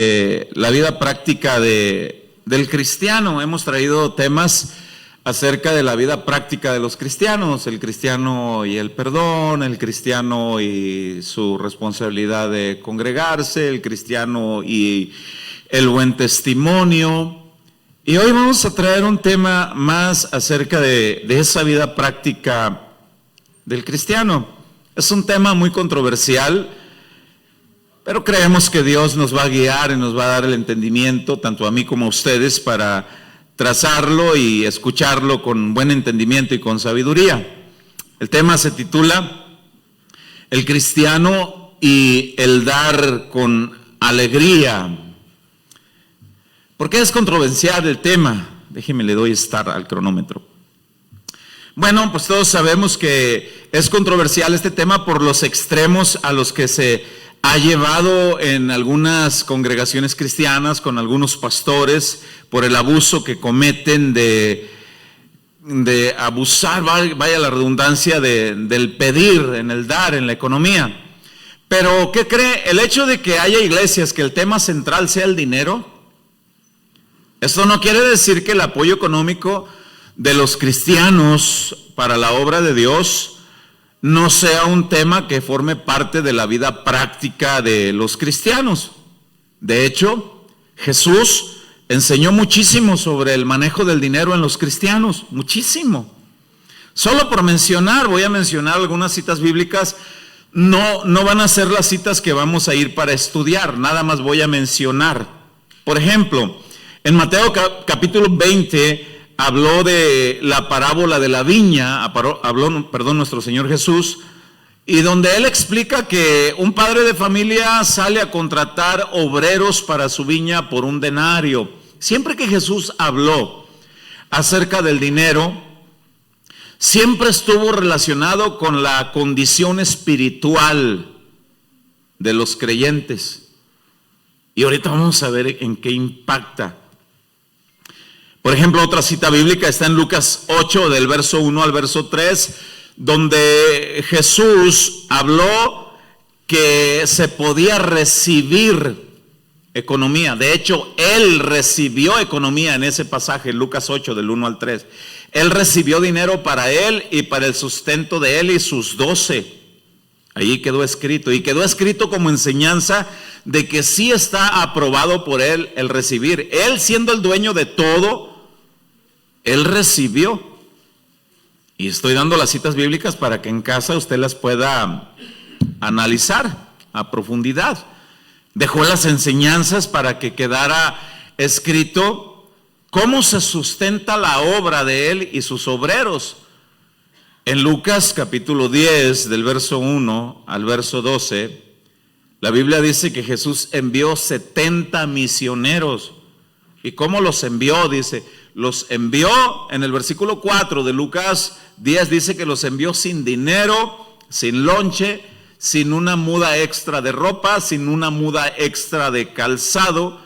la vida práctica del cristiano. Hemos traído temas acerca de la vida práctica de los cristianos, el cristiano y el perdón, el cristiano y su responsabilidad de congregarse, el cristiano y el buen testimonio. Y hoy vamos a traer un tema más acerca de esa vida práctica del cristiano. Es un tema muy controversial, pero creemos que Dios nos va a guiar y nos va a dar el entendimiento, tanto a mí como a ustedes, para trazarlo y escucharlo con buen entendimiento y con sabiduría. El tema se titula El cristiano y el dar con alegría. ¿Por qué es controversial el tema? Déjeme, le doy start al cronómetro. Bueno, pues todos sabemos que es controversial este tema por los extremos a los que se ha llevado en algunas congregaciones cristianas con algunos pastores, por el abuso que cometen de abusar, vaya la redundancia, del pedir, en el dar, en la economía. Pero, ¿qué cree? El hecho de que haya iglesias que el tema central sea el dinero, esto no quiere decir que el apoyo económico de los cristianos para la obra de Dios no sea un tema que forme parte de la vida práctica de los cristianos. De hecho, Jesús enseñó muchísimo sobre el manejo del dinero en los cristianos, muchísimo. Solo por mencionar, voy a mencionar algunas citas bíblicas, no van a ser las citas que vamos a ir para estudiar, nada más voy a mencionar. Por ejemplo, en Mateo capítulo 20, habló de la parábola de la viña, habló nuestro Señor Jesús, y donde Él explica que un padre de familia sale a contratar obreros para su viña por un denario. Siempre que Jesús habló acerca del dinero, siempre estuvo relacionado con la condición espiritual de los creyentes. Y ahorita vamos a ver en qué impacta. Por ejemplo, otra cita bíblica está en Lucas 8, del verso 1 al verso 3, donde Jesús habló que se podía recibir economía. De hecho, Él recibió economía en ese pasaje, Lucas 8, del 1 al 3. Él recibió dinero para Él y para el sustento de Él y sus 12. Ahí quedó escrito, y quedó escrito como enseñanza de que sí está aprobado por Él el recibir. Él, siendo el dueño de todo, Él recibió. Y estoy dando las citas bíblicas para que en casa usted las pueda analizar a profundidad. Dejó las enseñanzas para que quedara escrito cómo se sustenta la obra de Él y sus obreros. En Lucas capítulo 10, del verso 1 al verso 12, la Biblia dice que Jesús envió 70 misioneros. ¿Y cómo los envió? Dice, los envió en el versículo 4 de Lucas 10, dice que los envió sin dinero, sin lonche, sin una muda extra de ropa, sin una muda extra de calzado.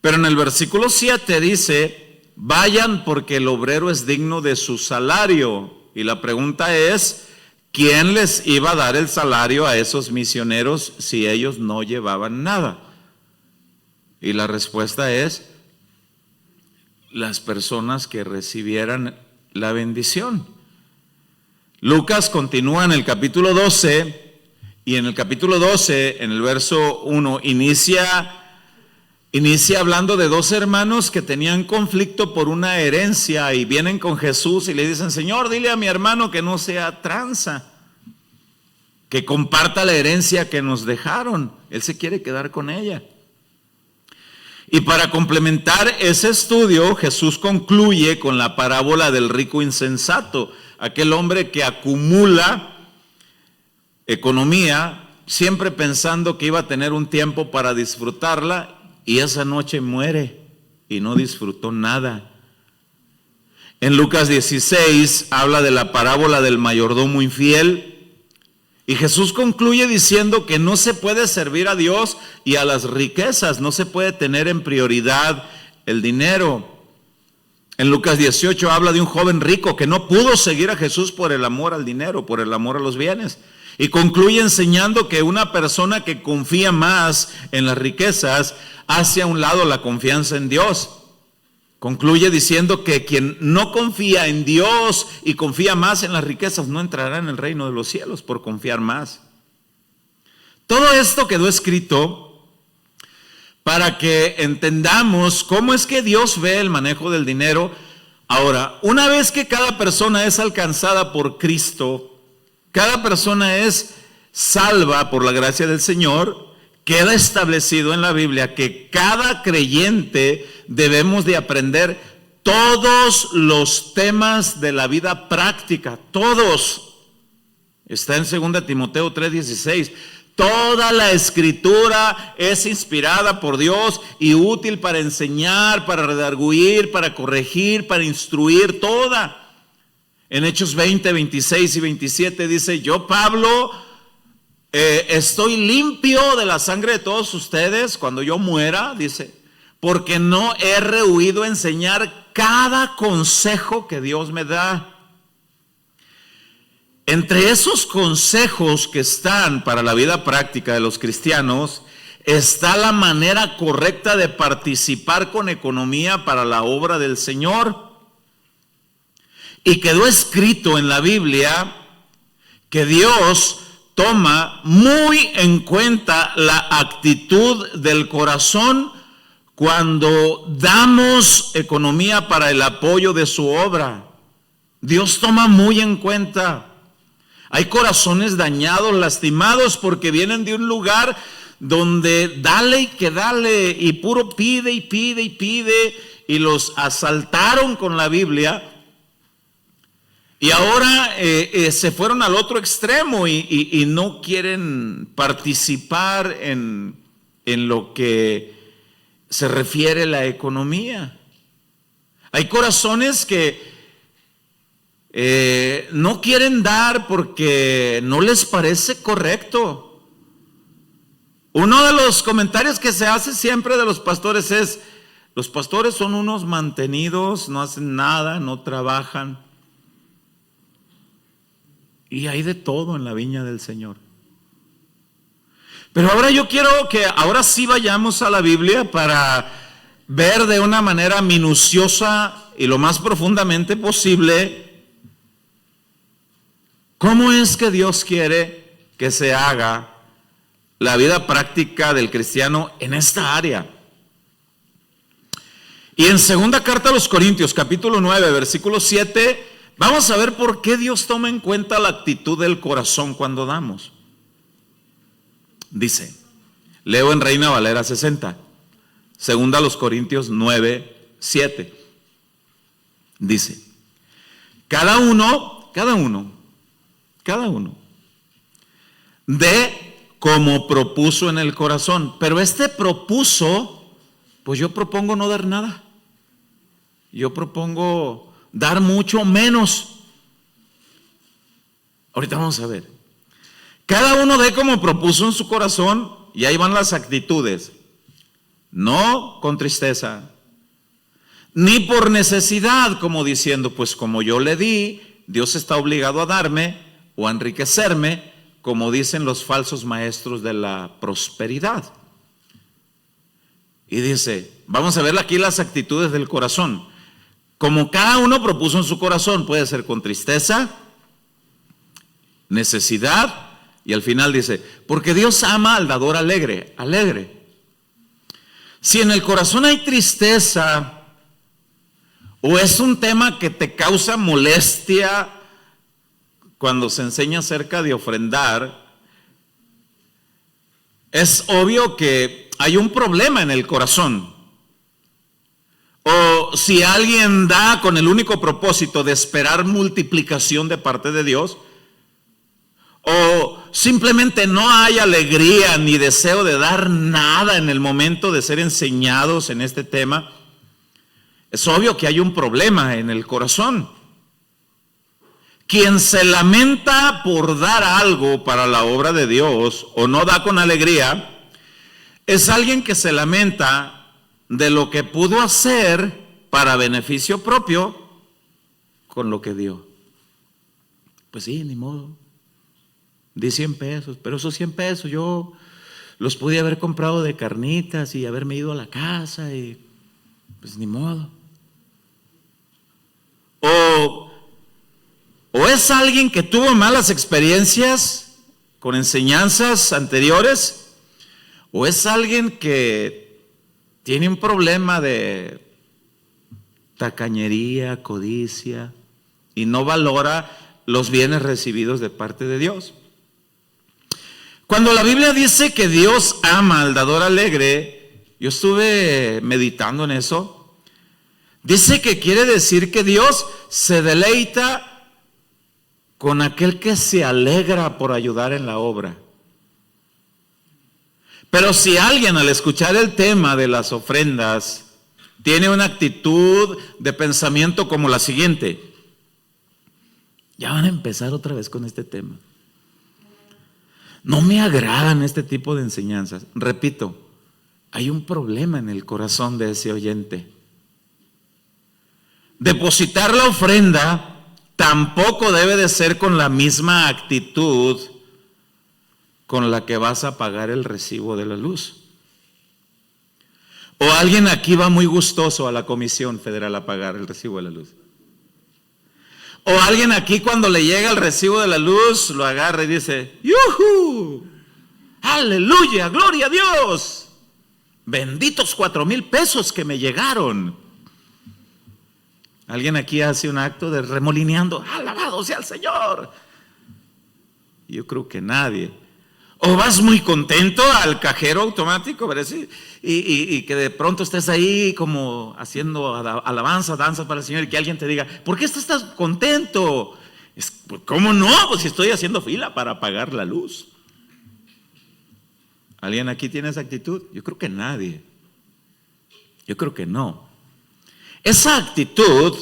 Pero en el versículo 7 dice, vayan porque el obrero es digno de su salario. Y la pregunta es, ¿quién les iba a dar el salario a esos misioneros si ellos no llevaban nada? Y la respuesta es, las personas que recibieran la bendición. Lucas continúa en el capítulo 12, y en el capítulo 12, en el verso 1, inicia hablando de dos hermanos que tenían conflicto por una herencia, y vienen con Jesús y le dicen, Señor, dile a mi hermano que no sea tranza, que comparta la herencia que nos dejaron. Él se quiere quedar con ella. Y para complementar ese estudio, Jesús concluye con la parábola del rico insensato, aquel hombre que acumula economía, siempre pensando que iba a tener un tiempo para disfrutarla, y esa noche muere y no disfrutó nada. En Lucas 16 habla de la parábola del mayordomo infiel, y Jesús concluye diciendo que no se puede servir a Dios y a las riquezas, no se puede tener en prioridad el dinero. En Lucas 18 habla de un joven rico que no pudo seguir a Jesús por el amor al dinero, por el amor a los bienes. Y concluye enseñando que una persona que confía más en las riquezas hace a un lado la confianza en Dios. Concluye diciendo que quien no confía en Dios y confía más en las riquezas no entrará en el reino de los cielos por confiar más. Todo esto quedó escrito para que entendamos cómo es que Dios ve el manejo del dinero. Ahora, una vez que cada persona es alcanzada por Cristo, cada persona es salva por la gracia del Señor, queda establecido en la Biblia que cada creyente debemos de aprender todos los temas de la vida práctica, todos. Está en 2 Timoteo 3:16. Toda la escritura es inspirada por Dios y útil para enseñar, para redarguir, para corregir, para instruir, toda. En Hechos 20, 26 y 27 dice: yo, Pablo, estoy limpio de la sangre de todos ustedes cuando yo muera, dice, porque no he rehuido enseñar cada consejo que Dios me da. Entre esos consejos que están para la vida práctica de los cristianos está la manera correcta de participar con economía para la obra del Señor. Y quedó escrito en la Biblia que Dios toma muy en cuenta la actitud del corazón cuando damos economía para el apoyo de su obra. Dios toma muy en cuenta. Hay corazones dañados, lastimados, porque vienen de un lugar donde dale y que dale, y puro pide y pide y pide, y los asaltaron con la Biblia, y ahora se fueron al otro extremo y no quieren participar en lo que se refiere a la economía. Hay corazones que no quieren dar porque no les parece correcto. Uno de los comentarios que se hace siempre de los pastores es: los pastores son unos mantenidos, no hacen nada, no trabajan. Y hay de todo en la viña del Señor. Pero ahora yo quiero que ahora sí vayamos a la Biblia para ver de una manera minuciosa y lo más profundamente posible cómo es que Dios quiere que se haga la vida práctica del cristiano en esta área. Y en segunda carta a los Corintios, capítulo 9, versículo 7, vamos a ver por qué Dios toma en cuenta la actitud del corazón cuando damos. Dice, leo en Reina Valera 60, segunda a los Corintios 9, 7. Dice, cada uno dé como propuso en el corazón. Pero propuso, pues yo propongo no dar nada. Yo propongo dar mucho menos. Ahorita vamos a ver. Cada uno dé como propuso en su corazón, y ahí van las actitudes. No con tristeza, ni por necesidad, como diciendo, pues como yo le di, Dios está obligado a darme o a enriquecerme, como dicen los falsos maestros de la prosperidad. Y dice, vamos a ver aquí las actitudes del corazón. Como cada uno propuso en su corazón, puede ser con tristeza, necesidad, y al final dice, porque Dios ama al dador alegre, alegre. Si en el corazón hay tristeza, o es un tema que te causa molestia cuando se enseña acerca de ofrendar, es obvio que hay un problema en el corazón. O si alguien da con el único propósito de esperar multiplicación de parte de Dios, o simplemente no hay alegría ni deseo de dar nada en el momento de ser enseñados en este tema, es obvio que hay un problema en el corazón. Quien se lamenta por dar algo para la obra de Dios o no da con alegría, es alguien que se lamenta de lo que pudo hacer para beneficio propio con lo que dio. Pues sí, ni modo. di 100 pesos, pero esos 100 pesos yo los pude haber comprado de carnitas y haberme ido a la casa y pues ni modo. O es alguien que tuvo malas experiencias con enseñanzas anteriores, o es alguien que tiene un problema de tacañería, codicia, y no valora los bienes recibidos de parte de Dios. Cuando la Biblia dice que Dios ama al dador alegre, yo estuve meditando en eso. Dice que quiere decir que Dios se deleita con aquel que se alegra por ayudar en la obra. Pero si alguien al escuchar el tema de las ofrendas tiene una actitud de pensamiento como la siguiente: ya van a empezar otra vez con este tema. No me agradan este tipo de enseñanzas. Repito, hay un problema en el corazón de ese oyente. Depositar la ofrenda tampoco debe de ser con la misma actitud con la que vas a pagar el recibo de la luz. O alguien aquí va muy gustoso a la Comisión Federal a pagar el recibo de la luz. O alguien aquí cuando le llega el recibo de la luz lo agarra y dice: ¡yujú! ¡Aleluya! ¡Gloria a Dios! Benditos 4,000 pesos que me llegaron. Alguien aquí hace un acto de remolineando: ¡alabado sea el Señor! Yo creo que nadie. O vas muy contento al cajero automático, ¿verdad? Y que de pronto estés ahí como haciendo alabanza, danza para el Señor, y que alguien te diga: ¿por qué estás contento? Pues, ¿cómo no? Pues si estoy haciendo fila para pagar la luz. ¿Alguien aquí tiene esa actitud? Yo creo que nadie. Yo creo que no. Esa actitud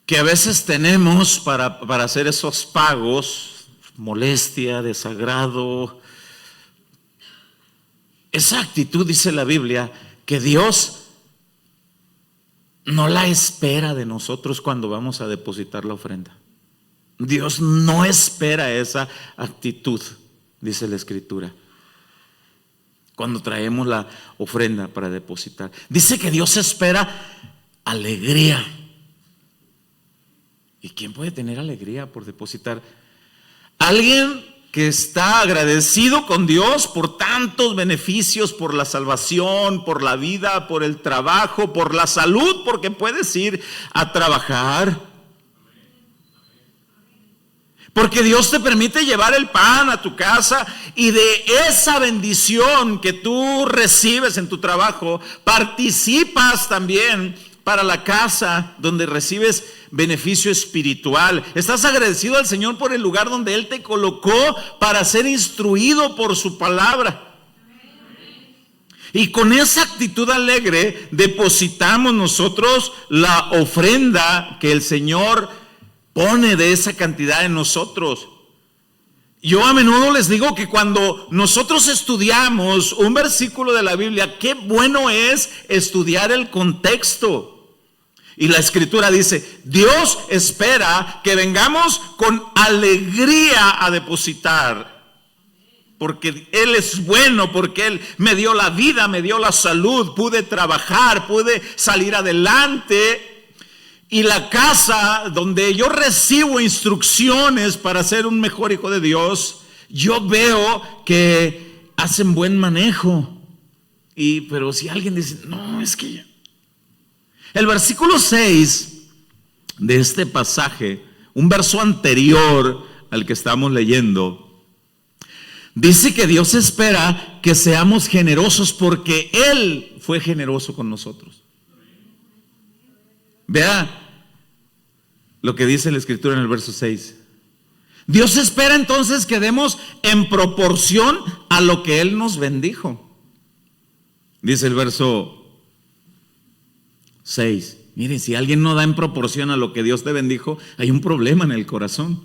que a veces tenemos para hacer esos pagos, molestia, desagrado, esa actitud, dice la Biblia, que Dios no la espera de nosotros cuando vamos a depositar la ofrenda. Dios no espera esa actitud, dice la Escritura, cuando traemos la ofrenda para depositar. Dice que Dios espera alegría. ¿Y quién puede tener alegría por depositar? Alguien que está agradecido con Dios por tantos beneficios, por la salvación, por la vida, por el trabajo, por la salud, porque puedes ir a trabajar. Porque Dios te permite llevar el pan a tu casa, y de esa bendición que tú recibes en tu trabajo, participas también para la casa donde recibes beneficio espiritual. Estás agradecido al Señor por el lugar donde Él te colocó para ser instruido por su palabra. Y con esa actitud alegre depositamos nosotros la ofrenda que el Señor pone de esa cantidad en nosotros. Yo a menudo les digo que cuando nosotros estudiamos un versículo de la Biblia, qué bueno es estudiar el contexto. Y la Escritura dice: Dios espera que vengamos con alegría a depositar, porque Él es bueno, porque Él me dio la vida, me dio la salud, pude trabajar, pude salir adelante. Y la casa donde yo recibo instrucciones para ser un mejor hijo de Dios, yo veo que hacen buen manejo. Pero si alguien dice: no, es que el versículo 6 de este pasaje, un verso anterior al que estamos leyendo, dice que Dios espera que seamos generosos porque Él fue generoso con nosotros. Vea lo que dice la Escritura en el verso 6. Dios espera entonces que demos en proporción a lo que Él nos bendijo. Dice el verso 6. Miren, si alguien no da en proporción a lo que Dios te bendijo, hay un problema en el corazón.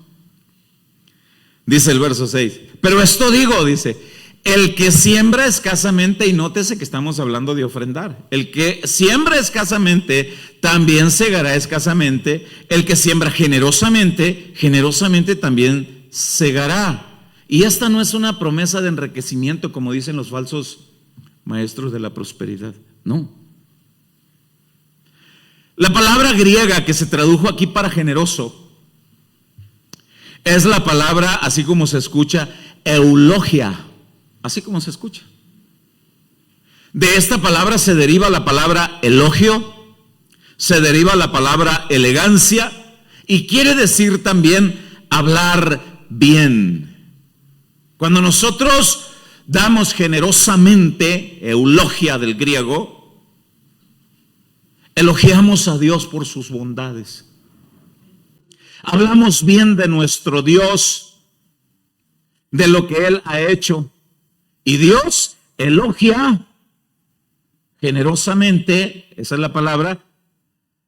Dice el verso 6. Pero esto digo, dice, el que siembra escasamente, y nótese que estamos hablando de ofrendar, el que siembra escasamente también segará escasamente, el que siembra generosamente, generosamente también cegará. Y esta no es una promesa de enriquecimiento como dicen los falsos maestros de la prosperidad, no. La palabra griega que se tradujo aquí para generoso es la palabra, así como se escucha, eulogia, así como se escucha. De esta palabra se deriva la palabra elogio, se deriva la palabra elegancia y quiere decir también hablar bien. Cuando nosotros damos generosamente, eulogia del griego, elogiamos a Dios por sus bondades. Hablamos bien de nuestro Dios, de lo que Él ha hecho. Y Dios elogia generosamente, esa es la palabra,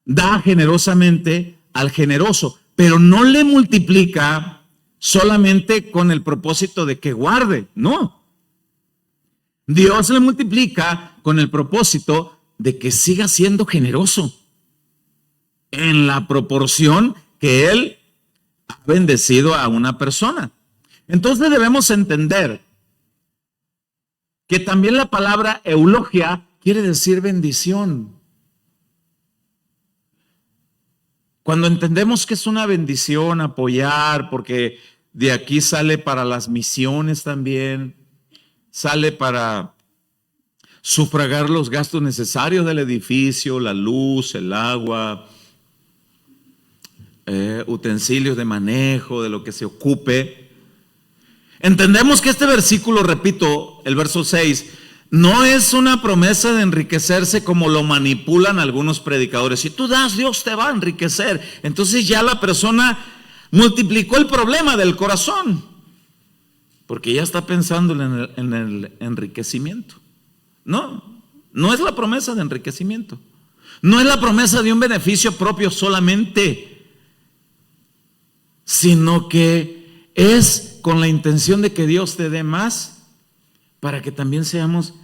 da generosamente al generoso, pero no le multiplica solamente con el propósito de que guarde, no. Dios le multiplica con el propósito de que siga siendo generoso en la proporción que Él ha bendecido a una persona. Entonces debemos entender que también la palabra eulogia quiere decir bendición. Cuando entendemos que es una bendición apoyar, porque de aquí sale para las misiones también, sale para sufragar los gastos necesarios del edificio, la luz, el agua, utensilios de manejo, de lo que se ocupe. Entendemos que este versículo, repito, el verso 6, no es una promesa de enriquecerse como lo manipulan algunos predicadores. Si tú das, Dios te va a enriquecer. Entonces ya la persona multiplicó el problema del corazón, porque ya está pensando en el enriquecimiento. No, no es la promesa de enriquecimiento. No es la promesa de un beneficio propio solamente, sino que es con la intención de que Dios te dé más para que también seamos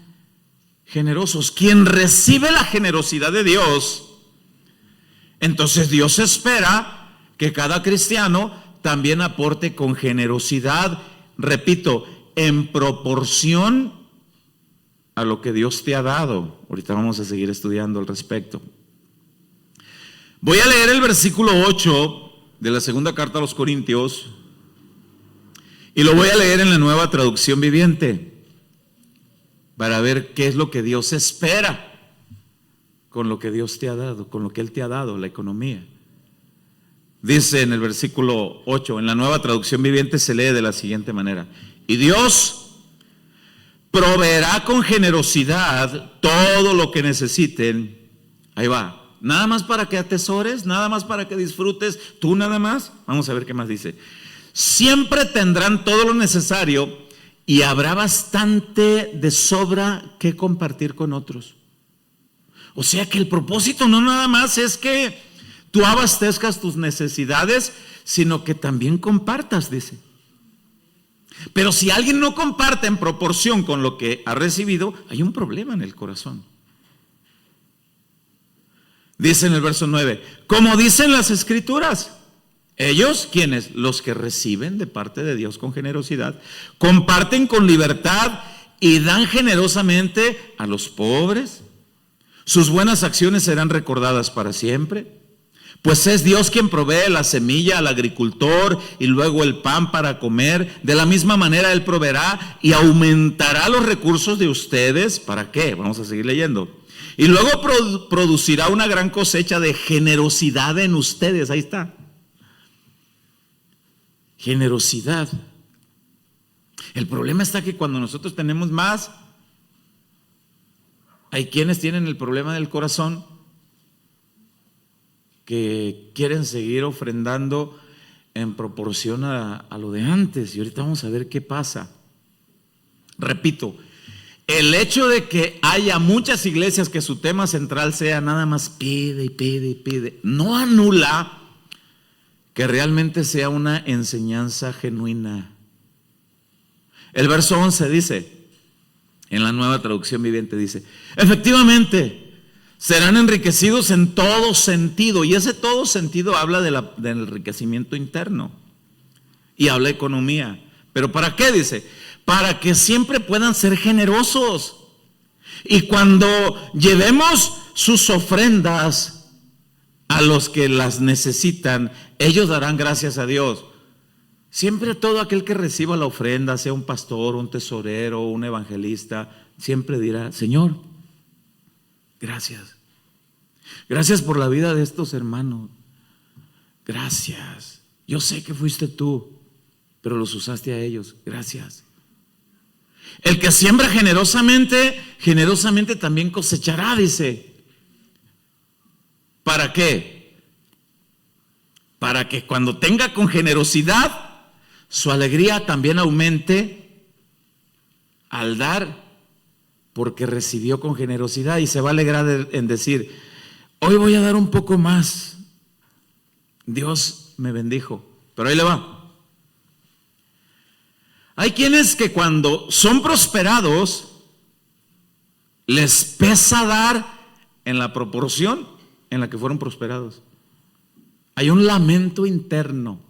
generosos. Quien recibe la generosidad de Dios, entonces Dios espera que cada cristiano también aporte con generosidad, repito, en proporción a lo que Dios te ha dado. Ahorita vamos a seguir estudiando al respecto. Voy a leer el versículo 8 de la segunda carta a los Corintios y lo voy a leer en la Nueva Traducción Viviente para ver qué es lo que Dios espera con lo que Dios te ha dado, con lo que Él te ha dado, la economía. Dice en el versículo 8, en la Nueva Traducción Viviente se lee de la siguiente manera: y Dios proveerá con generosidad todo lo que necesiten. Ahí va. Nada más para que atesores, nada más para que disfrutes, tú nada más. Vamos a ver qué más dice. Siempre tendrán todo lo necesario y habrá bastante de sobra que compartir con otros. O sea que el propósito no nada más es que tú abastezcas tus necesidades, sino que también compartas, dice. Pero si alguien no comparte en proporción con lo que ha recibido, hay un problema en el corazón. Dice en el verso 9, como dicen las Escrituras, ellos, ¿quiénes? Los que reciben de parte de Dios con generosidad, comparten con libertad y dan generosamente a los pobres. Sus buenas acciones serán recordadas para siempre. Pues es Dios quien provee la semilla al agricultor y luego el pan para comer. De la misma manera Él proveerá y aumentará los recursos de ustedes. ¿Para qué? Vamos a seguir leyendo. Y luego producirá una gran cosecha de generosidad en ustedes. Ahí está. Generosidad. El problema está que cuando nosotros tenemos más, hay quienes tienen el problema del corazón, que quieren seguir ofrendando en proporción a lo de antes. Y ahorita vamos a ver qué pasa. Repito, el hecho de que haya muchas iglesias que su tema central sea nada más pide y pide y pide, no anula que realmente sea una enseñanza genuina. El verso 11 dice, en la Nueva Traducción Viviente dice, efectivamente, serán enriquecidos en todo sentido. Y ese todo sentido habla del enriquecimiento interno. y habla economía. ¿Pero para qué? Dice, para que siempre puedan ser generosos. Y cuando llevemos sus ofrendas a los que las necesitan, ellos darán gracias a Dios. Siempre todo aquel que reciba la ofrenda, sea un pastor, un tesorero, un evangelista, siempre dirá, Señor, gracias. Gracias por la vida de estos hermanos. Gracias. Yo sé que fuiste tú, pero los usaste a ellos. Gracias. El que siembra generosamente, generosamente también cosechará, dice. ¿Para qué? Para que cuando tenga con generosidad, su alegría también aumente al dar, porque recibió con generosidad y se va a alegrar en decir, hoy voy a dar un poco más. Dios me bendijo. Pero ahí le va. Hay quienes que cuando son prosperados, les pesa dar en la proporción en la que fueron prosperados. Hay un lamento interno.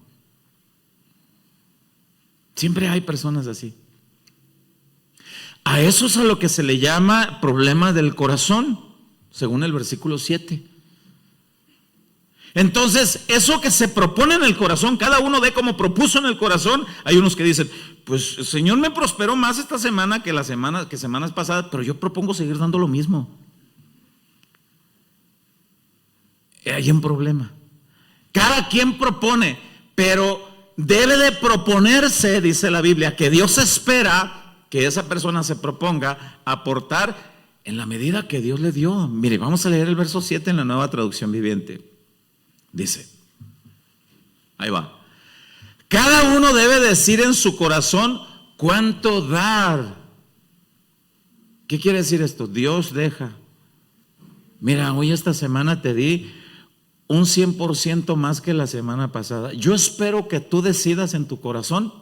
Siempre hay personas así. A eso es a lo que se le llama problema del corazón, según el versículo 7. Entonces, eso que se propone en el corazón, cada uno ve como propuso en el corazón. Hay unos que dicen, pues el Señor me prosperó más esta semana que semanas pasadas, pero yo propongo seguir dando lo mismo. Hay un problema. Cada quien propone, pero debe de proponerse, dice la Biblia, que Dios espera que esa persona se proponga aportar en la medida que Dios le dio. Mire, vamos a leer el verso 7 en la Nueva Traducción Viviente. Dice, ahí va. Cada uno debe decir en su corazón cuánto dar. ¿Qué quiere decir esto? Dios deja. Mira, hoy esta semana te di un 100% más que la semana pasada. Yo espero que tú decidas en tu corazón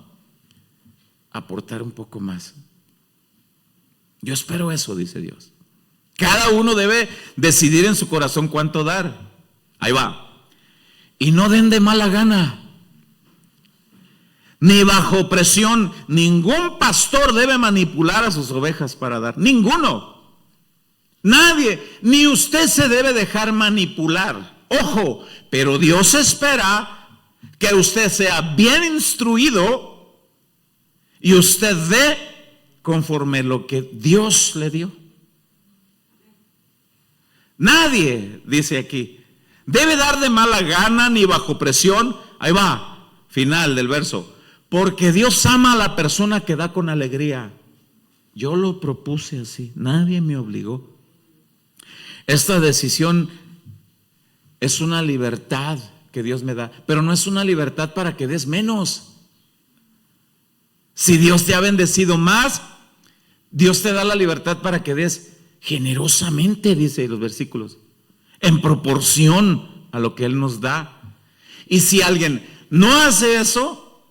aportar un poco más. Yo espero eso, dice Dios. Cada uno debe decidir en su corazón cuánto dar. Ahí va. Y no den de mala gana, ni bajo presión. Ningún pastor debe manipular a sus ovejas para dar. Ninguno. Nadie. Ni usted se debe dejar manipular. Ojo, pero Dios espera que usted sea bien instruido y usted dé conforme lo que Dios le dio. Nadie, dice aquí, debe dar de mala gana ni bajo presión. Ahí va, final del verso. Porque Dios ama a la persona que da con alegría. Yo lo propuse así, nadie me obligó. Esta decisión es una libertad que Dios me da, pero no es una libertad para que des menos. Si Dios te ha bendecido más, Dios te da la libertad para que des generosamente, dice los versículos, en proporción a lo que Él nos da. Y si alguien no hace eso,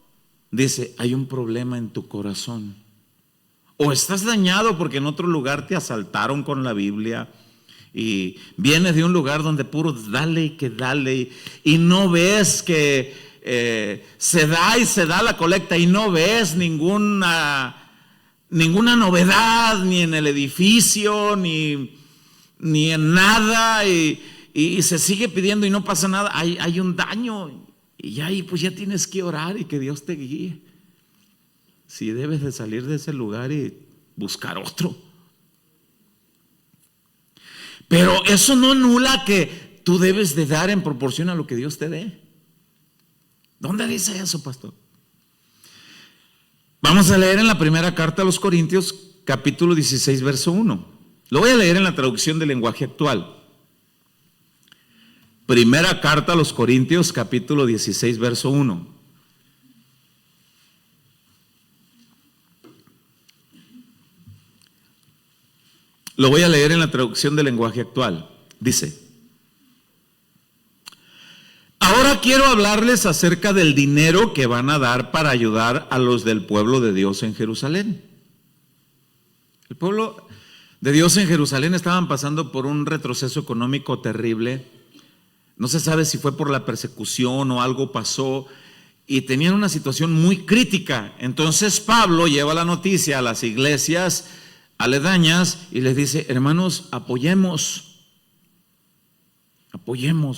dice, hay un problema en tu corazón. O estás dañado porque en otro lugar te asaltaron con la Biblia y vienes de un lugar donde puro dale y que dale y no ves que se da y se da la colecta y no ves ninguna novedad ni en el edificio ni en nada y se sigue pidiendo y no pasa nada. Hay un daño y ahí pues ya tienes que orar y que Dios te guíe. Si debes de salir de ese lugar y buscar otro. Pero eso no anula que tú debes de dar en proporción a lo que Dios te dé. ¿Dónde dice eso, pastor? Vamos a leer en la primera carta a los Corintios, capítulo 16, verso 1. Lo voy a leer en la traducción del lenguaje actual. Primera carta a los Corintios, capítulo 16, verso 1. Lo voy a leer en la traducción del lenguaje actual. Dice, ahora quiero hablarles acerca del dinero que van a dar para ayudar a los del pueblo de Dios en Jerusalén. El pueblo de Dios en Jerusalén estaban pasando por un retroceso económico terrible. No se sabe si fue por la persecución o algo pasó. y tenían una situación muy crítica. Entonces Pablo lleva la noticia a las iglesias aledañas y les dice: hermanos, apoyemos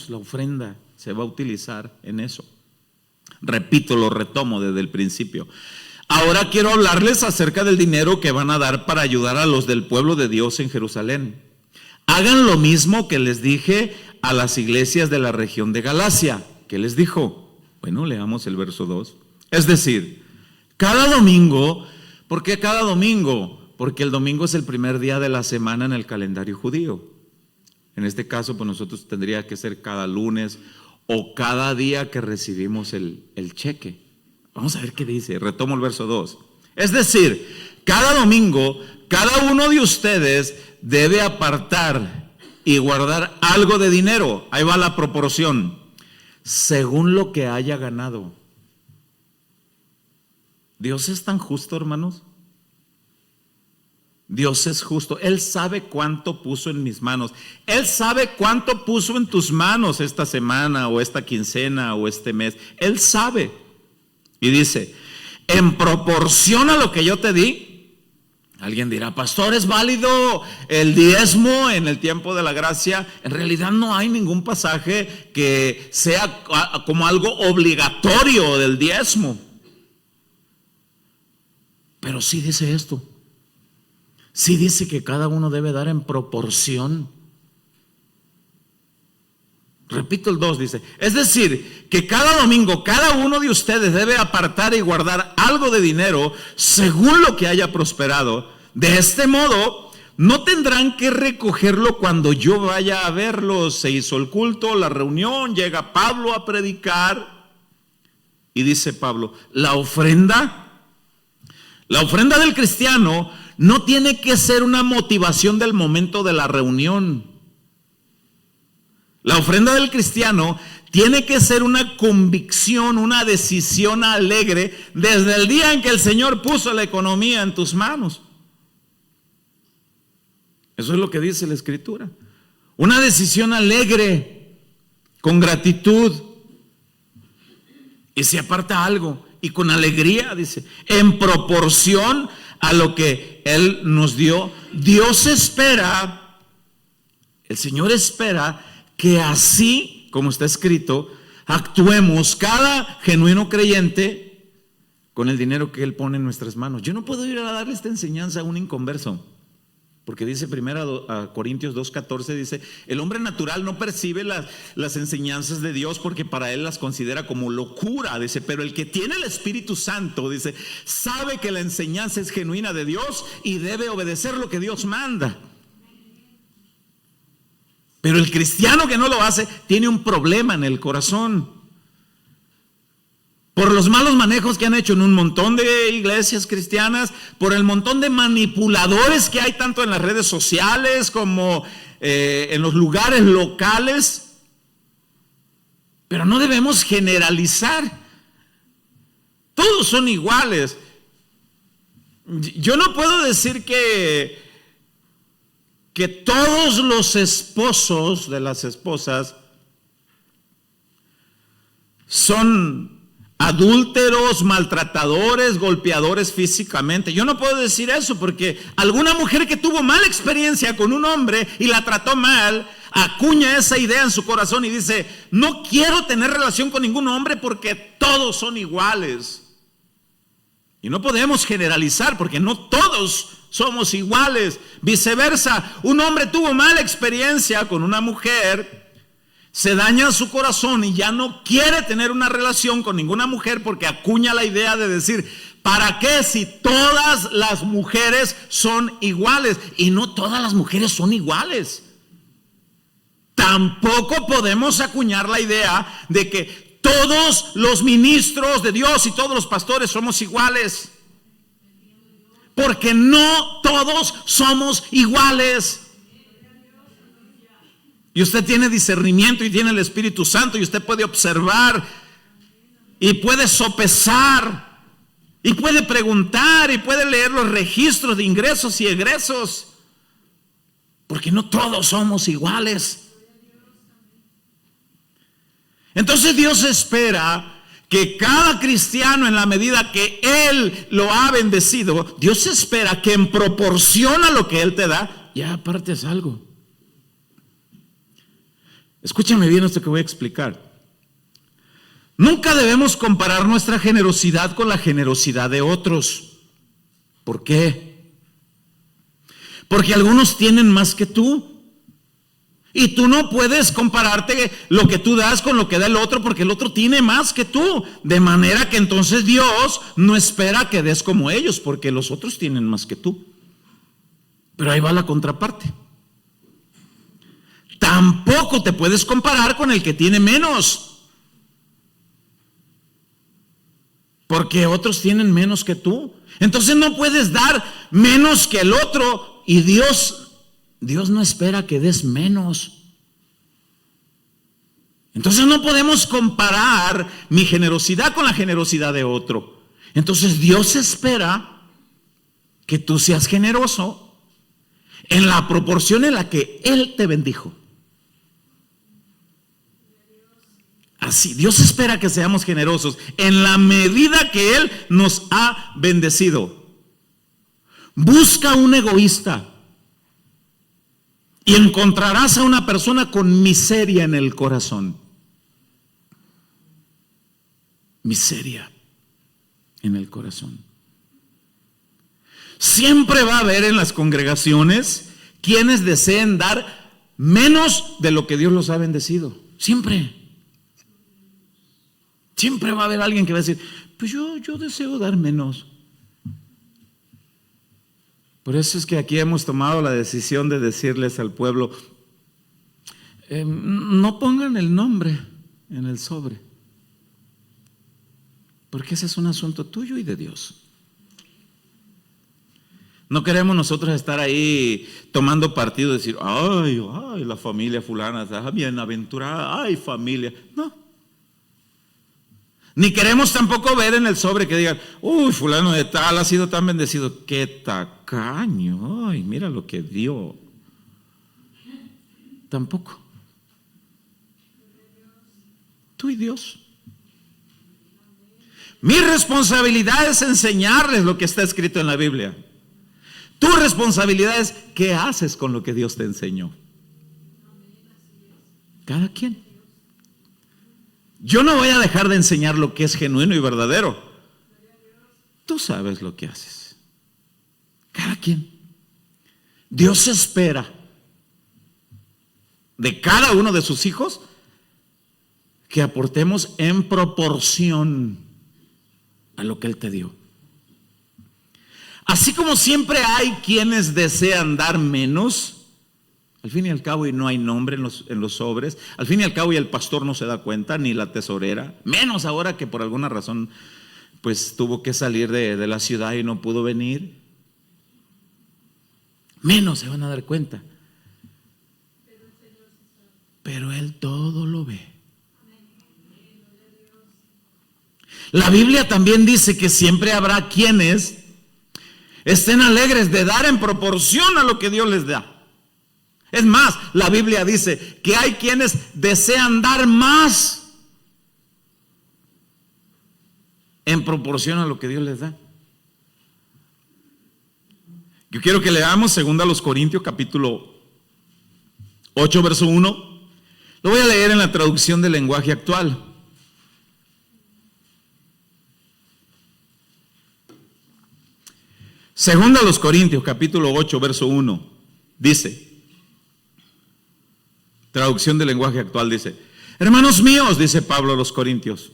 la ofrenda, se va a utilizar en eso. Repito, lo retomo desde el principio. Ahora quiero hablarles acerca del dinero que van a dar para ayudar a los del pueblo de Dios en Jerusalén. Hagan lo mismo que les dije a las iglesias de la región de Galacia. ¿Qué les dijo? Bueno, leamos el verso 2. Es decir, cada domingo. ¿Por qué cada domingo? Porque el domingo es el primer día de la semana en el calendario judío. En este caso, pues nosotros tendría que ser cada lunes o cada día que recibimos el cheque. Vamos a ver qué dice. Retomo el verso 2. Es decir, cada domingo, cada uno de ustedes debe apartar y guardar algo de dinero. Ahí va la proporción. Según lo que haya ganado. Dios es tan justo, hermanos. Dios es justo. Él sabe cuánto puso en mis manos. Él sabe cuánto puso en tus manos esta semana o esta quincena o este mes. Él sabe. Y dice: en proporción a lo que yo te di. Alguien dirá: pastor, ¿es válido el diezmo en el tiempo de la gracia? En realidad no hay ningún pasaje que sea como algo obligatorio del diezmo. Pero sí dice esto. Sí dice que cada uno debe dar en proporción. Repito el 2, dice: es decir, que cada domingo cada uno de ustedes debe apartar y guardar algo de dinero según lo que haya prosperado. De este modo, no tendrán que recogerlo cuando yo vaya a verlos. Se hizo el culto, la reunión, llega Pablo a predicar y dice Pablo: la ofrenda del cristiano no tiene que ser una motivación del momento de la reunión. La ofrenda del cristiano tiene que ser una convicción, una decisión alegre desde el día en que el Señor puso la economía en tus manos. Eso es lo que dice la Escritura. Una decisión alegre, con gratitud. Y se aparta algo, y con alegría, dice, en proporción a lo que Él nos dio. Dios espera, el Señor espera que así, como está escrito, actuemos cada genuino creyente con el dinero que Él pone en nuestras manos. Yo no puedo ir a darle esta enseñanza a un inconverso, porque dice 1 Corintios 2:14, dice: el hombre natural no percibe las enseñanzas de Dios porque para él las considera como locura. Dice: pero el que tiene el Espíritu Santo, dice, sabe que la enseñanza es genuina de Dios y debe obedecer lo que Dios manda. Pero el cristiano que no lo hace tiene un problema en el corazón. Por los malos manejos que han hecho en un montón de iglesias cristianas, por el montón de manipuladores que hay tanto en las redes sociales como en los lugares locales. Pero no debemos generalizar. Todos son iguales. Yo no puedo decir que todos los esposos de las esposas son adúlteros, maltratadores, golpeadores físicamente. Yo no puedo decir eso, porque alguna mujer que tuvo mala experiencia con un hombre y la trató mal, acuña esa idea en su corazón y dice: no quiero tener relación con ningún hombre porque todos son iguales. Y no podemos generalizar, porque no todos somos iguales. Viceversa, un hombre tuvo mala experiencia con una mujer, se daña su corazón y ya no quiere tener una relación con ninguna mujer, porque acuña la idea de decir: ¿para qué si todas las mujeres son iguales? Y no todas las mujeres son iguales. Tampoco podemos acuñar la idea de que todos los ministros de Dios y todos los pastores somos iguales, porque no todos somos iguales. Y usted tiene discernimiento y tiene el Espíritu Santo, y usted puede observar y puede sopesar y puede preguntar y puede leer los registros de ingresos y egresos, porque no todos somos iguales. Entonces Dios espera que cada cristiano, en la medida que Él lo ha bendecido, Dios espera que en proporción a lo que Él te da, ya apartes algo. Escúchame bien esto que voy a explicar. Nunca debemos comparar nuestra generosidad con la generosidad de otros. ¿Por qué? Porque algunos tienen más que tú. Y tú no puedes compararte lo que tú das con lo que da el otro, porque el otro tiene más que tú. De manera que entonces Dios no espera que des como ellos, porque los otros tienen más que tú. Pero ahí va la contraparte. Tampoco te puedes comparar con el que tiene menos, porque otros tienen menos que tú. Entonces no puedes dar menos que el otro, y Dios no espera que des menos. Entonces no podemos comparar mi generosidad con la generosidad de otro. Entonces Dios espera que tú seas generoso en la proporción en la que Él te bendijo. Así, Dios espera que seamos generosos en la medida que Él nos ha bendecido. Busca un egoísta y encontrarás a una persona con miseria en el corazón. Miseria en el corazón. Siempre va a haber en las congregaciones quienes deseen dar menos de lo que Dios los ha bendecido. Siempre. Siempre va a haber alguien que va a decir, pues yo deseo dar menos. Por eso es que aquí hemos tomado la decisión de decirles al pueblo, no pongan el nombre en el sobre, porque ese es un asunto tuyo y de Dios. No queremos nosotros estar ahí tomando partido y decir, ay, la familia fulana está bienaventurada, ay, familia. No. Ni queremos tampoco ver en el sobre que digan, uy, fulano de tal ha sido tan bendecido. Qué tacaño, ay, mira lo que dio. Tampoco. Tú y Dios. Mi responsabilidad es enseñarles lo que está escrito en la Biblia. Tu responsabilidad es qué haces con lo que Dios te enseñó. Cada quien. Yo no voy a dejar de enseñar lo que es genuino y verdadero. Tú sabes lo que haces. Cada quien. Dios espera de cada uno de sus hijos que aportemos en proporción a lo que Él te dio. Así como siempre hay quienes desean dar menos, al fin y al cabo, y no hay nombre en los sobres, al fin y al cabo y el pastor no se da cuenta, ni la tesorera, menos ahora que por alguna razón pues tuvo que salir de la ciudad y no pudo venir, menos se van a dar cuenta. Pero Él todo lo ve. La Biblia también dice que siempre habrá quienes estén alegres de dar en proporción a lo que Dios les da. Es más, la Biblia dice que hay quienes desean dar más en proporción a lo que Dios les da. Yo quiero que leamos 2 Corintios capítulo 8 verso 1. Lo voy a leer en la traducción del lenguaje actual. Segunda a los Corintios capítulo 8 verso 1 dice, traducción del lenguaje actual dice, hermanos míos, dice Pablo a los Corintios,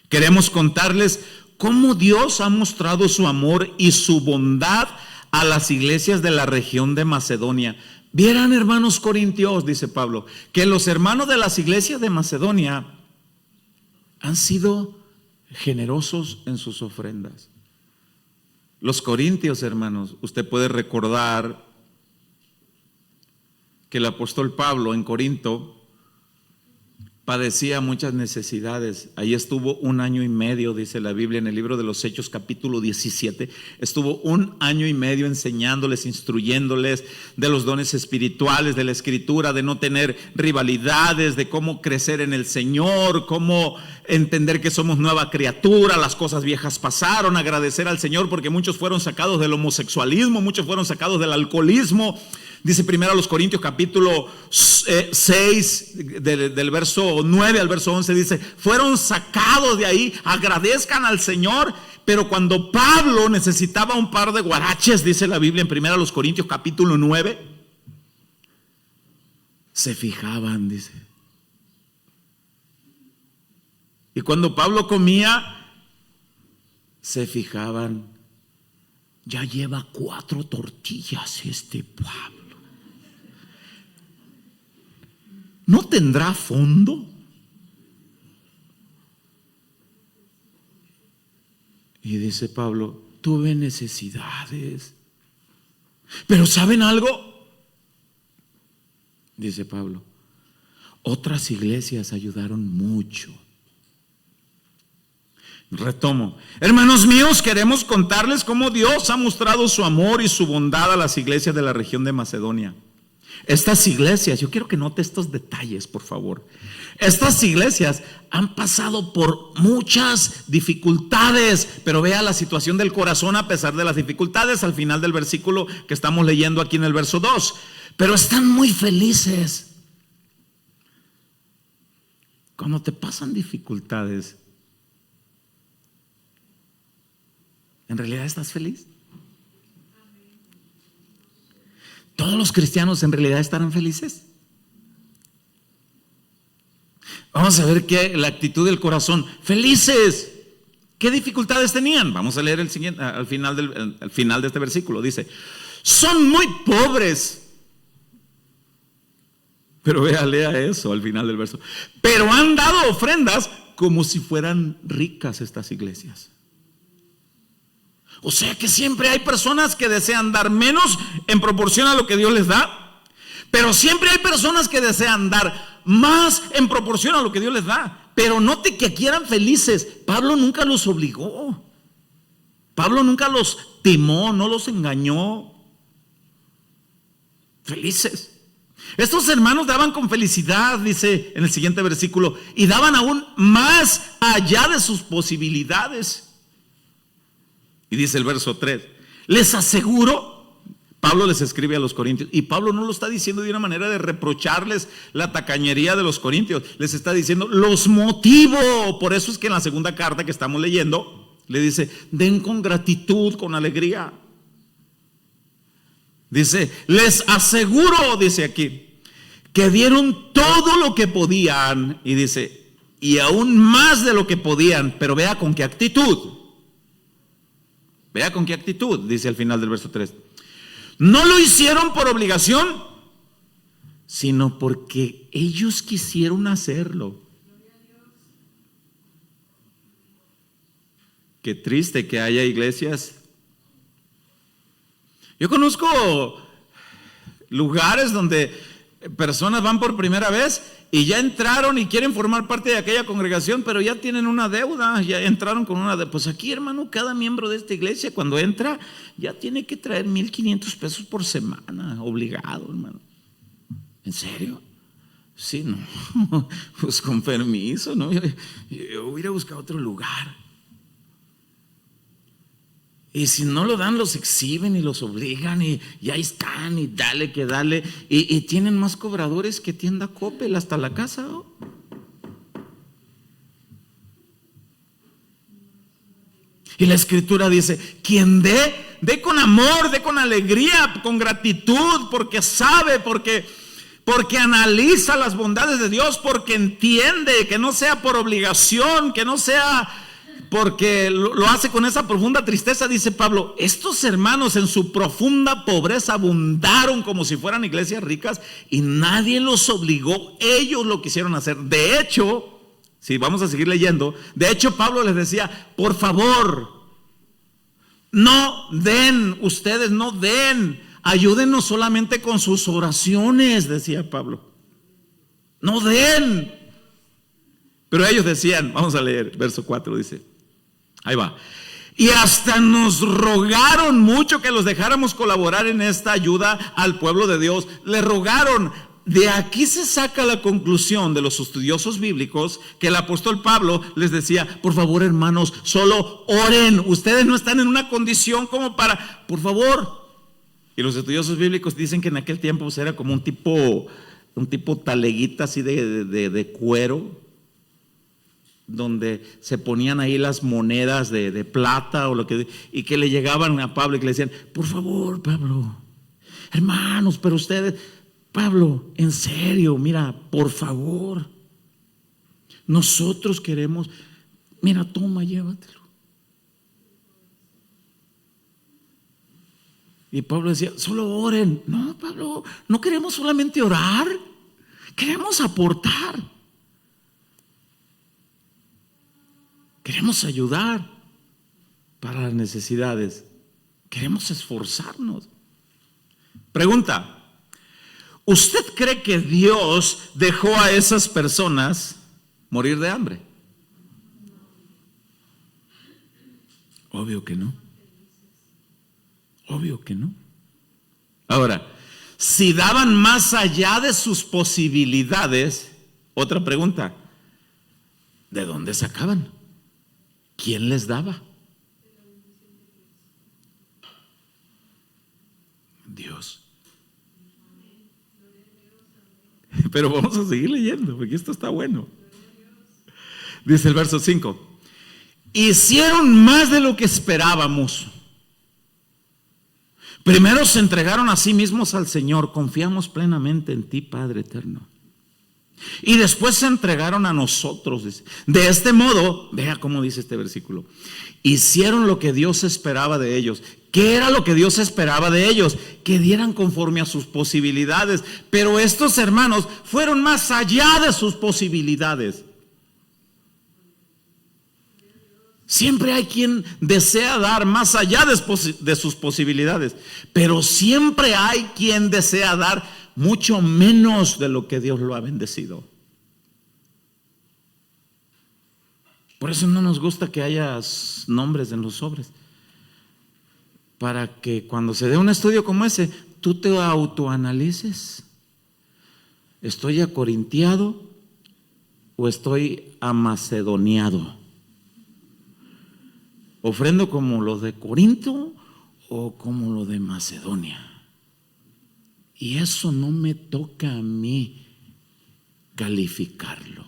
queremos contarles cómo Dios ha mostrado su amor y su bondad a las iglesias de la región de Macedonia. Vieran, hermanos corintios, dice Pablo, que los hermanos de las iglesias de Macedonia han sido generosos en sus ofrendas. Los corintios, hermanos, usted puede recordar que el apóstol Pablo en Corinto padecía muchas necesidades. Ahí estuvo 1 año y medio, dice la Biblia en el libro de los Hechos capítulo 17. Estuvo 1 año y medio enseñándoles, instruyéndoles de los dones espirituales, de la escritura, de no tener rivalidades, de cómo crecer en el Señor, cómo entender que somos nueva criatura, las cosas viejas pasaron, agradecer al Señor porque muchos fueron sacados del homosexualismo, muchos fueron sacados del alcoholismo. Dice primero a los Corintios capítulo 6 del verso 9 al verso 11, dice, fueron sacados de ahí, agradezcan al Señor. Pero cuando Pablo necesitaba un par de guaraches, dice la Biblia en primero a los Corintios capítulo 9, se fijaban, dice. Y cuando Pablo comía, se fijaban, ya lleva 4 tortillas este Pablo. ¿No tendrá fondo? Y dice Pablo, tuve necesidades. Pero ¿saben algo? Dice Pablo, otras iglesias ayudaron mucho. Retomo, hermanos míos, queremos contarles cómo Dios ha mostrado su amor y su bondad a las iglesias de la región de Macedonia. Estas iglesias, yo quiero que note estos detalles, por favor. Estas iglesias han pasado por muchas dificultades, pero vea la situación del corazón a pesar de las dificultades al final del versículo que estamos leyendo aquí en el verso 2. Pero están muy felices. Cuando te pasan dificultades, ¿en realidad estás feliz? ¿Todos los cristianos en realidad estarán felices? Vamos a ver qué la actitud del corazón. Felices. ¿Qué dificultades tenían? Vamos a leer el siguiente, al final de este versículo. Dice, son muy pobres. Pero lea eso al final del verso. Pero han dado ofrendas como si fueran ricas estas iglesias. O sea que siempre hay personas que desean dar menos en proporción a lo que Dios les da, pero siempre hay personas que desean dar más en proporción a lo que Dios les da. Pero note que aquí eran felices. Pablo nunca los obligó. Pablo nunca los timó, no los engañó. Felices. Estos hermanos daban con felicidad, dice en el siguiente versículo, y daban aún más allá de sus posibilidades. Y dice el verso 3, les aseguro, Pablo les escribe a los corintios, y Pablo no lo está diciendo de una manera de reprocharles la tacañería de los corintios, les está diciendo, los motivo. Por eso es que en la segunda carta que estamos leyendo, le dice, den con gratitud, con alegría. Dice, les aseguro, dice aquí, que dieron todo lo que podían, y dice, y aún más de lo que podían, pero vea con qué actitud. Vea con qué actitud, dice al final del verso 3. No lo hicieron por obligación, sino porque ellos quisieron hacerlo. Qué triste que haya iglesias. Yo conozco lugares donde personas van por primera vez y ya entraron y quieren formar parte de aquella congregación, pero ya tienen una deuda, ya entraron con una deuda. Pues aquí, hermano, cada miembro de esta iglesia cuando entra ya tiene que traer 1,500 pesos por semana, obligado, hermano. ¿En serio? Sí, no, pues con permiso, ¿no? Yo hubiera buscado otro lugar. Y si no lo dan, los exhiben y los obligan y ahí están y dale que dale. Y tienen más cobradores que tienda Coppel hasta la casa, ¿no? Y la escritura dice, quien dé con amor, dé con alegría, con gratitud, porque sabe, porque analiza las bondades de Dios, porque entiende, que no sea por obligación, que no sea porque lo hace con esa profunda tristeza. Dice Pablo, estos hermanos en su profunda pobreza abundaron como si fueran iglesias ricas y nadie los obligó, ellos lo quisieron hacer. De hecho, si vamos a seguir leyendo, de hecho Pablo les decía, por favor, no den, ustedes no den, ayúdenos solamente con sus oraciones, decía Pablo. No den. Pero ellos decían, vamos a leer, verso 4 dice, ahí va. Y hasta nos rogaron mucho que los dejáramos colaborar en esta ayuda al pueblo de Dios. Le rogaron. De aquí se saca la conclusión de los estudiosos bíblicos que el apóstol Pablo les decía, por favor hermanos, solo oren. Ustedes no están en una condición como para, por favor. Y los estudiosos bíblicos dicen que en aquel tiempo pues, era como un tipo taleguita así de cuero, donde se ponían ahí las monedas de plata o lo que, y que le llegaban a Pablo y que le decían, por favor Pablo, hermanos, pero ustedes, Pablo, en serio, mira, por favor, nosotros queremos, mira, toma, llévatelo. Y Pablo decía, solo oren. No, Pablo, no queremos solamente orar, queremos aportar. Queremos ayudar para las necesidades. Queremos esforzarnos. Pregunta, ¿usted cree que Dios dejó a esas personas morir de hambre? Obvio que no. Obvio que no. Ahora, si daban más allá de sus posibilidades, otra pregunta, ¿de dónde sacaban? ¿Quién les daba? Dios. Pero vamos a seguir leyendo porque esto está bueno. Dice el verso 5. Hicieron más de lo que esperábamos. Primero se entregaron a sí mismos al Señor. Confiamos plenamente en ti, Padre eterno. Y después se entregaron a nosotros. Dice. De este modo, vea cómo dice este versículo. Hicieron lo que Dios esperaba de ellos. ¿Qué era lo que Dios esperaba de ellos? Que dieran conforme a sus posibilidades. Pero estos hermanos fueron más allá de sus posibilidades. Siempre hay quien desea dar más allá de sus posibilidades. Pero siempre hay quien desea dar mucho menos de lo que Dios lo ha bendecido. Por eso no nos gusta que haya nombres en los sobres. Para que cuando se dé un estudio como ese, tú te autoanalices. ¿Estoy acorintiado o estoy amacedoniado? ¿Ofrendo como los de Corinto o como los de Macedonia? Y eso no me toca a mí calificarlo.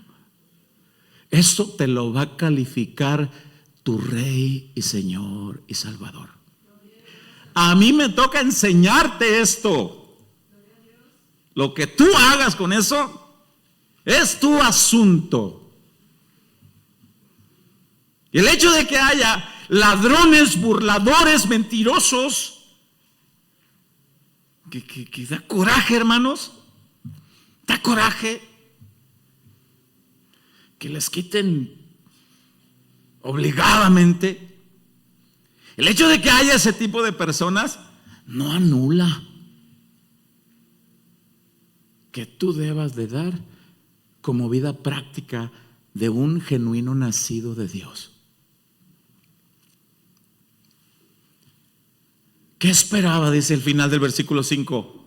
Eso te lo va a calificar tu Rey y Señor y Salvador. A mí me toca enseñarte esto. Lo que tú hagas con eso es tu asunto. Y el hecho de que haya ladrones, burladores, mentirosos, que da coraje, hermanos, da coraje que les quiten obligadamente. El hecho de que haya ese tipo de personas no anula que tú debas de dar como vida práctica de un genuino nacido de Dios. ¿Qué esperaba? Dice el final del versículo 5.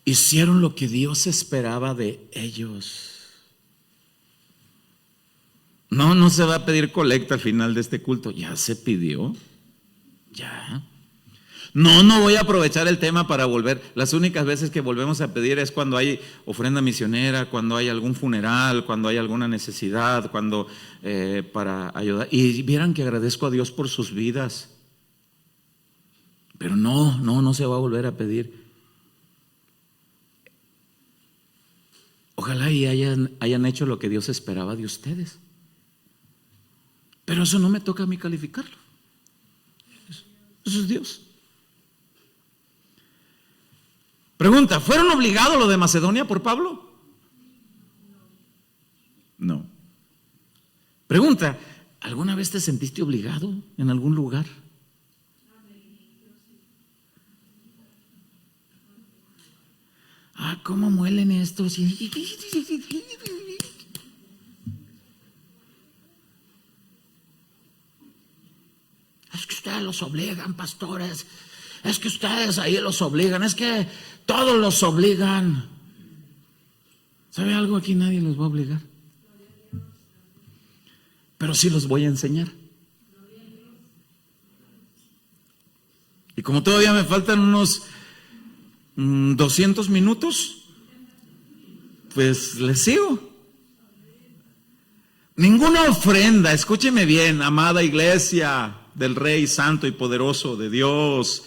Hicieron lo que Dios esperaba de ellos. No se va a pedir colecta al final de este culto. Ya se pidió. Ya. No voy a aprovechar el tema para volver. Las únicas veces que volvemos a pedir es cuando hay ofrenda misionera, cuando hay algún funeral, cuando hay alguna necesidad, cuando para ayudar. Y vieran que agradezco a Dios por sus vidas. Pero no se va a volver a pedir. Ojalá y hayan hecho lo que Dios esperaba de ustedes. Pero eso no me toca a mí calificarlo. Eso es Dios. Pregunta, ¿fueron obligados los de Macedonia por Pablo? No. Pregunta, ¿alguna vez te sentiste obligado en algún lugar? ¿Cómo muelen estos? los obligan, pastores. Es que ustedes ahí los obligan. Es que todos los obligan. ¿Sabe algo? Aquí nadie los va a obligar. Pero sí los voy a enseñar. Y como todavía me faltan unos 200 minutos, pues les sigo. Ninguna ofrenda, escúcheme bien, amada iglesia del Rey Santo y Poderoso de Dios,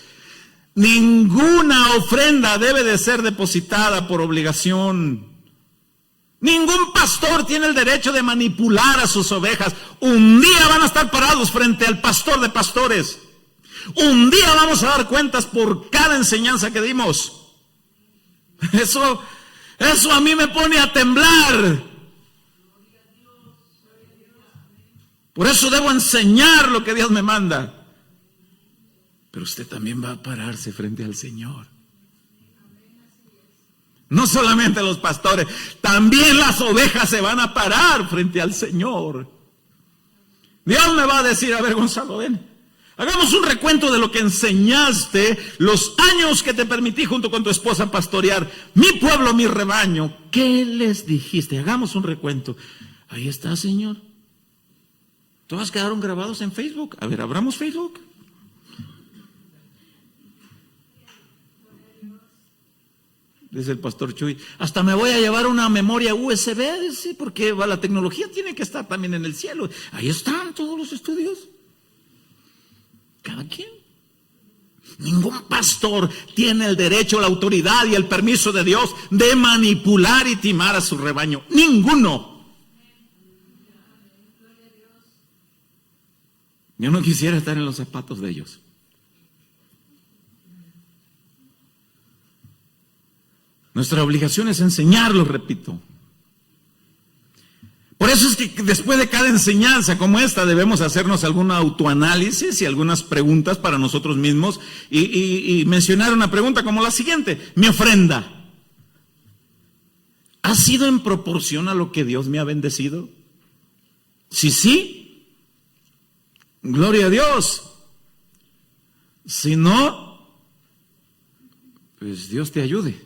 ninguna ofrenda debe de ser depositada por obligación. Ningún pastor tiene el derecho de manipular a sus ovejas. Un día van a estar parados frente al pastor de pastores. Un día vamos a dar cuentas por cada enseñanza que dimos. Eso a mí me pone a temblar. Por eso debo enseñar lo que Dios me manda. Pero usted también va a pararse frente al Señor. No solamente los pastores, también las ovejas se van a parar frente al Señor. Dios me va a decir, a ver, Gonzalo, ven, hagamos un recuento de lo que enseñaste los años que te permití junto con tu esposa pastorear mi pueblo, mi rebaño. ¿Qué les dijiste? Hagamos un recuento. Ahí está, Señor. Todas quedaron grabados en Facebook. A ver, abramos Facebook. Dice el pastor Chuy, hasta me voy a llevar una memoria USB, dice, porque la tecnología tiene que estar también en el cielo. Ahí están todos los estudios. Cada quien. Ningún pastor tiene el derecho, la autoridad y el permiso de Dios de manipular y timar a su rebaño. Ninguno. Yo no quisiera estar en los zapatos de ellos. Nuestra obligación es enseñarlos, repito. Por eso es que después de cada enseñanza como esta debemos hacernos algún autoanálisis y algunas preguntas para nosotros mismos y mencionar una pregunta como la siguiente. Mi ofrenda, ¿ha sido en proporción a lo que Dios me ha bendecido? Si sí, gloria a Dios. Si no, pues Dios te ayude.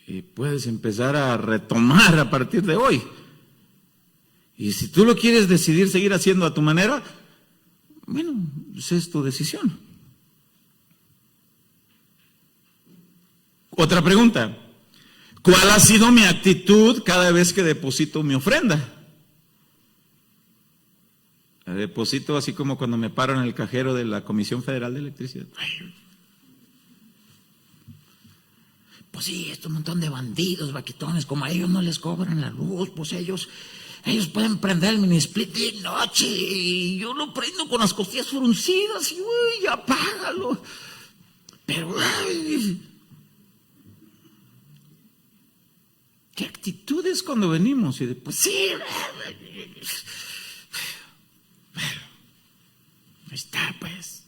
Y puedes empezar a retomar a partir de hoy. Y si tú lo quieres decidir seguir haciendo a tu manera, bueno, esa es tu decisión. Otra pregunta. ¿Cuál ha sido mi actitud cada vez que deposito mi ofrenda? La deposito así como cuando me paro en el cajero de la Comisión Federal de Electricidad. Pues sí, un montón de bandidos, vaquitones, como a ellos no les cobran la luz, pues ellos pueden prender el mini split de noche y yo lo prendo con las costillas fruncidas y uy, apágalo. Pero ¿qué actitudes cuando venimos? Y después, sí, ahí está, pues.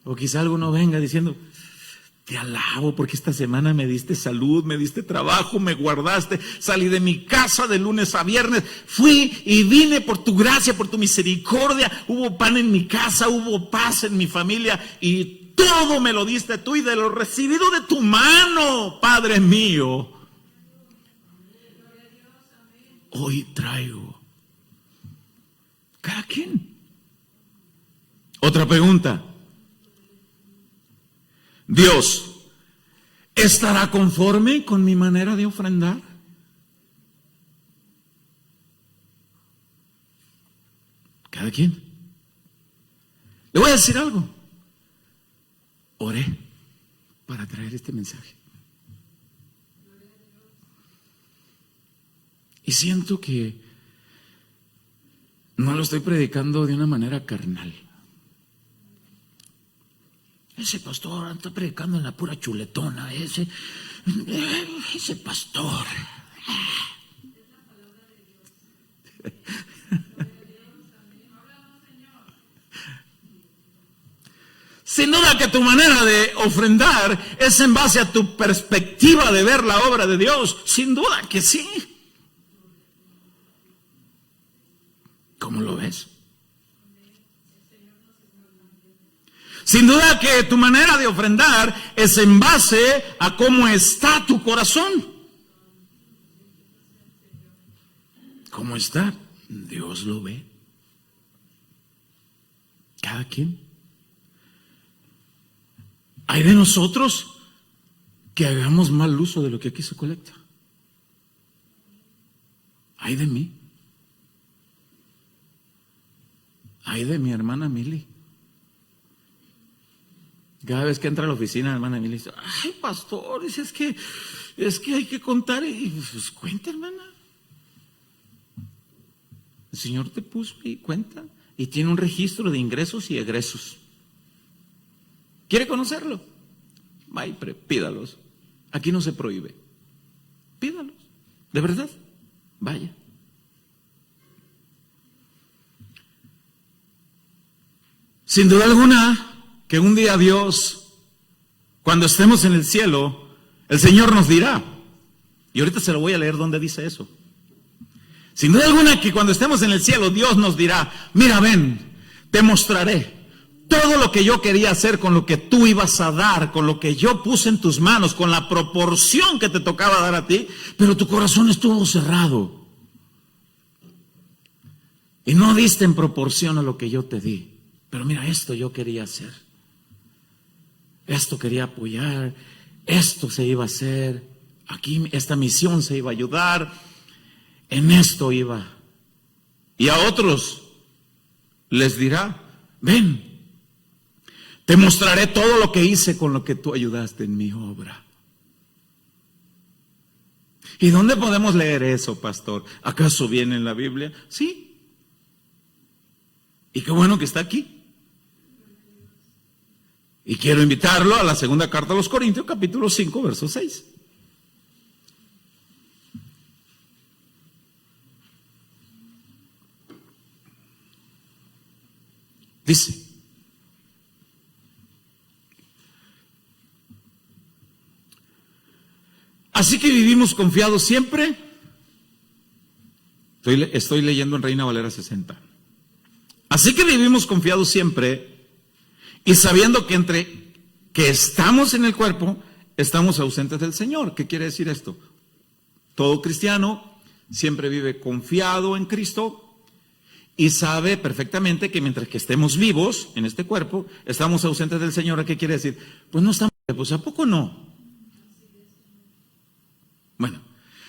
O quizá alguno venga diciendo, te alabo porque esta semana me diste salud, me diste trabajo, me guardaste, salí de mi casa de lunes a viernes, fui y vine por tu gracia, por tu misericordia, hubo pan en mi casa, hubo paz en mi familia y todo me lo diste tú y de lo recibido de tu mano, Padre mío. Hoy traigo. Cada quien. Otra pregunta. Dios, ¿estará conforme con mi manera de ofrendar? Cada quien. Le voy a decir algo. Oré para traer este mensaje. Y siento que no lo estoy predicando de una manera carnal. Ese pastor está predicando en la pura chuletona, ese pastor. Sin duda que tu manera de ofrendar es en base a tu perspectiva de ver la obra de Dios. Sin duda que sí. Sin duda que tu manera de ofrendar es en base a cómo está tu corazón. ¿Cómo está? Dios lo ve. Cada quien. Hay de nosotros que hagamos mal uso de lo que aquí se colecta. Hay de mí. Hay de mi hermana Mili. Cada vez que entra a la oficina, la hermana Mili dice: ay, pastor, es que hay que contar. Y pues cuenta, hermana. El Señor te puso y cuenta. Y tiene un registro de ingresos y egresos. ¿Quiere conocerlo? Vaya, pídalos. Aquí no se prohíbe. Pídalos. De verdad. Vaya. Sin duda alguna que un día Dios, cuando estemos en el cielo, el Señor nos dirá, y ahorita se lo voy a leer donde dice eso. Sin duda alguna que cuando estemos en el cielo, Dios nos dirá: mira, ven, te mostraré todo lo que yo quería hacer con lo que tú ibas a dar, con lo que yo puse en tus manos, con la proporción que te tocaba dar a ti, pero tu corazón estuvo cerrado. Y no diste en proporción a lo que yo te di. Pero mira, esto yo quería hacer. Esto quería apoyar. Esto se iba a hacer. Aquí esta misión se iba a ayudar. En esto iba. Y a otros les dirá: ven, te mostraré todo lo que hice con lo que tú ayudaste en mi obra. ¿Y dónde podemos leer eso, pastor? ¿Acaso viene en la Biblia? Sí. Y qué bueno que está aquí. Y quiero invitarlo a la segunda carta a los Corintios, capítulo 5, verso 6. Dice: así que vivimos confiados siempre. Estoy leyendo en Reina Valera 60. Así que vivimos confiados siempre, y sabiendo que estamos en el cuerpo, estamos ausentes del Señor. ¿Qué quiere decir esto? Todo cristiano siempre vive confiado en Cristo y sabe perfectamente que mientras que estemos vivos en este cuerpo, estamos ausentes del Señor. ¿Qué quiere decir? Pues no estamos, pues ¿a poco no? Bueno,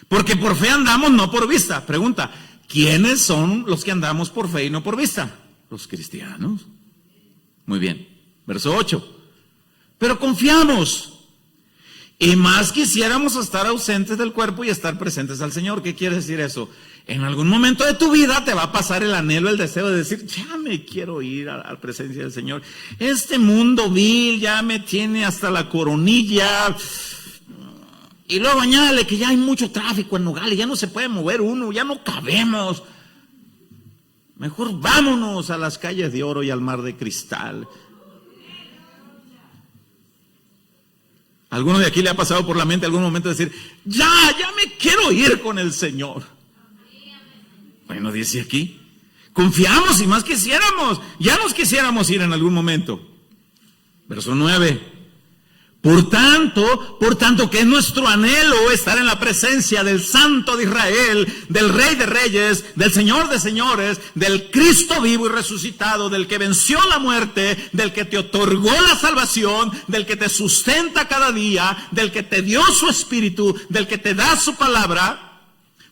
porque por fe andamos, no por vista. Pregunta: ¿quiénes son los que andamos por fe y no por vista? Los cristianos. Muy bien. Verso 8. Pero confiamos, y más quisiéramos estar ausentes del cuerpo y estar presentes al Señor. ¿Qué quiere decir eso? En algún momento de tu vida te va a pasar el anhelo, el deseo de decir: ya me quiero ir a la presencia del Señor. Este mundo vil ya me tiene hasta la coronilla. Y luego añádale que ya hay mucho tráfico en Nogales, ya no se puede mover uno, ya no cabemos. Mejor vámonos a las calles de oro y al mar de cristal. ¿Alguno de aquí le ha pasado por la mente algún momento decir: ya me quiero ir con el Señor? Bueno, dice aquí, confiamos y más quisiéramos, ya nos quisiéramos ir en algún momento. Verso 9. Por tanto que es nuestro anhelo estar en la presencia del Santo de Israel, del Rey de Reyes, del Señor de Señores, del Cristo vivo y resucitado, del que venció la muerte, del que te otorgó la salvación, del que te sustenta cada día, del que te dio su espíritu, del que te da su palabra.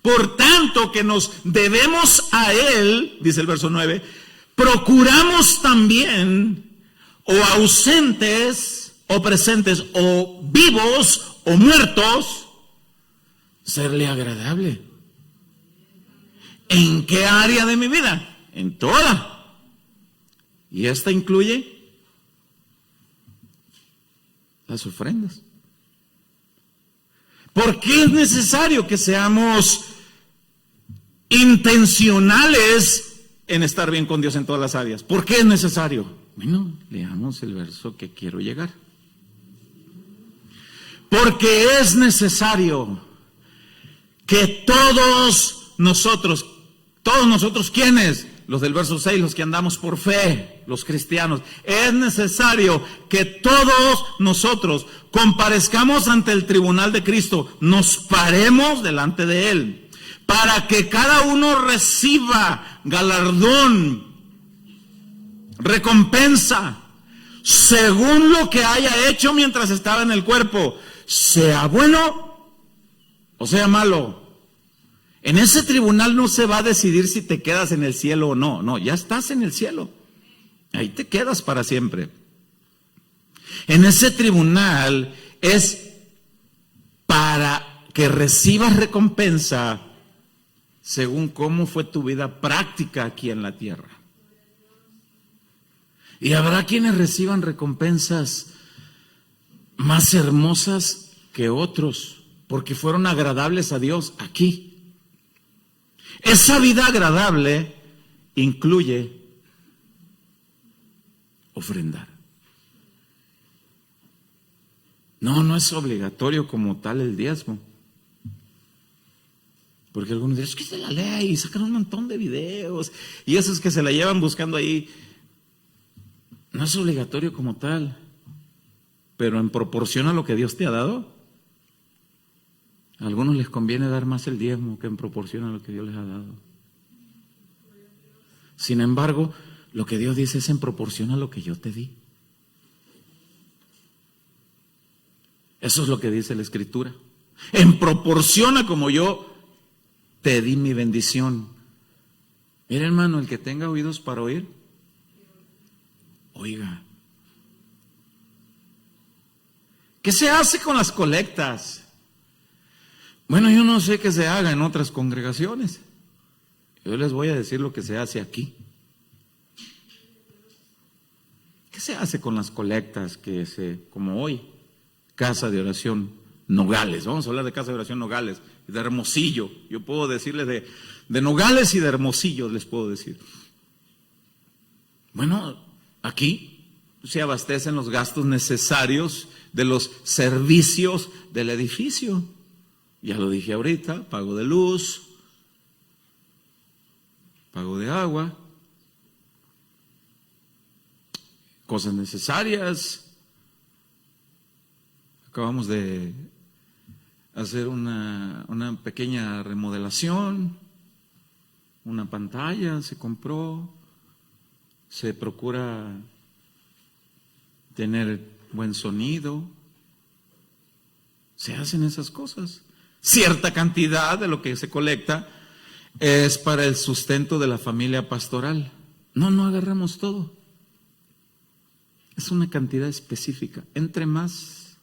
Por tanto que nos debemos a Él, dice el verso 9, procuramos también, o ausentes, o presentes, o vivos, o muertos, serle agradable. ¿En qué área de mi vida? En toda. Y esta incluye las ofrendas. ¿Por qué es necesario que seamos intencionales en estar bien con Dios en todas las áreas? ¿Por qué es necesario? Bueno, leamos el verso que quiero llegar. Porque es necesario que todos nosotros, ¿quiénes? los del verso 6, los que andamos por fe, los cristianos, es necesario que todos nosotros comparezcamos ante el tribunal de Cristo, nos paremos delante de Él, para que cada uno reciba galardón, recompensa, según lo que haya hecho mientras estaba en el cuerpo, sea bueno o sea malo. En ese tribunal no se va a decidir si te quedas en el cielo o no. No, ya estás en el cielo. Ahí te quedas para siempre. En ese tribunal es para que recibas recompensa según cómo fue tu vida práctica aquí en la tierra. Y habrá quienes reciban recompensas más hermosas que otros, porque fueron agradables a Dios aquí. Esa vida agradable incluye ofrendar. No es obligatorio como tal el diezmo. Porque algunos dicen, es que es de la ley, y sacan un montón de videos, y esos que se la llevan buscando ahí. No es obligatorio como tal, pero en proporción a lo que Dios te ha dado, a algunos les conviene dar más el diezmo que en proporción a lo que Dios les ha dado. Sin embargo, lo que Dios dice es en proporción a lo que yo te di. Eso es lo que dice la Escritura. En proporción a como yo te di mi bendición. Mira, hermano, el que tenga oídos para oír, oiga. ¿Qué se hace con las colectas? Bueno, yo no sé qué se haga en otras congregaciones. Yo les voy a decir lo que se hace aquí. ¿Qué se hace con las colectas como hoy? Casa de oración Nogales. Vamos a hablar de Casa de oración Nogales, de Hermosillo. Yo puedo decirles de Nogales y de Hermosillo, les puedo decir. Bueno, aquí se abastecen los gastos necesarios de los servicios del edificio. Ya lo dije ahorita, pago de luz, pago de agua, cosas necesarias. Acabamos de hacer una pequeña remodelación, una pantalla se compró, se procura tener buen sonido, se hacen esas cosas. Cierta cantidad de lo que se colecta es para el sustento de la familia pastoral. No agarramos todo. Es una cantidad específica. Entre más,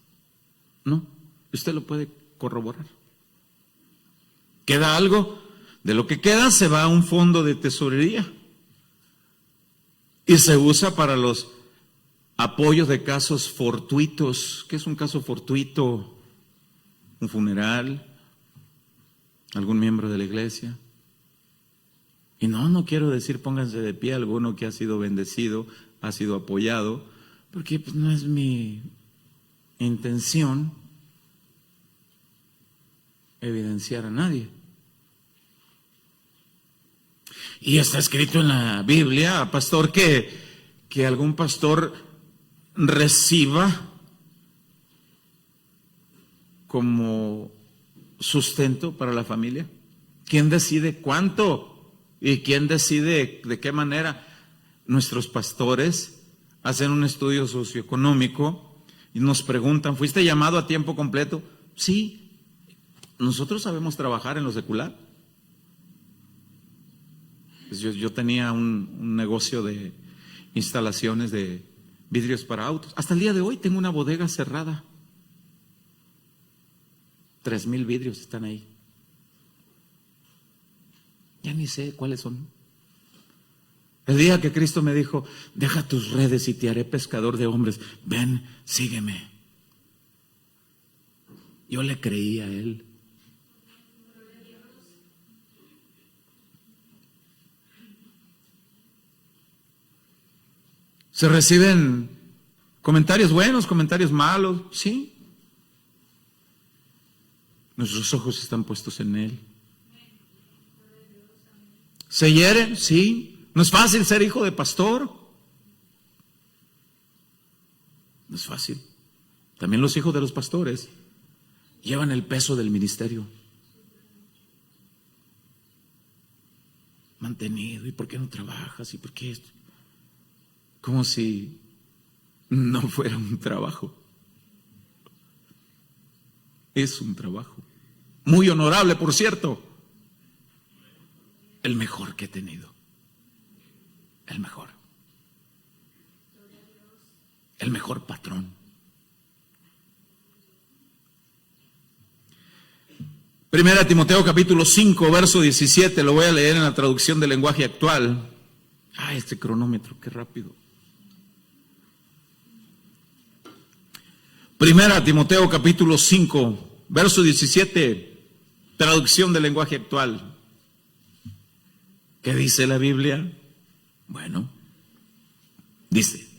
no. Usted lo puede corroborar. ¿Queda algo? De lo que queda se va a un fondo de tesorería. Y se usa para los apoyos de casos fortuitos. ¿Qué es un caso fortuito? Un funeral, algún miembro de la iglesia. Y no quiero decir pónganse de pie alguno que ha sido bendecido, ha sido apoyado, porque pues no es mi intención evidenciar a nadie. Y está escrito en la Biblia, pastor, que algún pastor reciba como sustento para la familia. ¿Quién decide cuánto? ¿Y quién decide de qué manera? Nuestros pastores hacen un estudio socioeconómico y nos preguntan, ¿fuiste llamado a tiempo completo? Sí. Nosotros sabemos trabajar en lo secular. Pues yo tenía un negocio de instalaciones de vidrios para autos. Hasta el día de hoy tengo una bodega cerrada. 3,000 vidrios están ahí. Ya ni sé cuáles son. El día que Cristo me dijo, deja tus redes y te haré pescador de hombres, ven, sígueme. Yo le creí a Él. Se reciben comentarios buenos, comentarios malos, sí. Nuestros ojos están puestos en Él. ¿Se hieren? Sí. No es fácil ser hijo de pastor. No es fácil. También los hijos de los pastores llevan el peso del ministerio. Mantenido. ¿Y por qué no trabajas? ¿Y por qué esto? Como si no fuera un trabajo. Es un trabajo. Muy honorable, por cierto. El mejor que he tenido. El mejor. El mejor patrón. Primera Timoteo capítulo 5, verso 17, lo voy a leer en la traducción del lenguaje actual. Este cronómetro, qué rápido. Primera Timoteo capítulo 5, verso 17, traducción del lenguaje actual. ¿Qué dice la Biblia? Bueno, dice.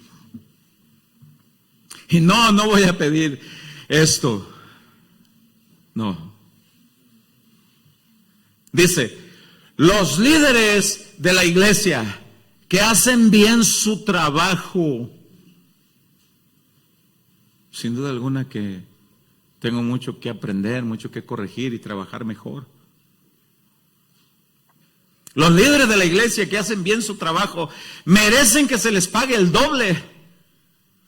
Y no voy a pedir esto. No. Dice, los líderes de la iglesia que hacen bien su trabajo. Sin duda alguna que tengo mucho que aprender, mucho que corregir y trabajar mejor. Los líderes de la iglesia que hacen bien su trabajo merecen que se les pague el doble.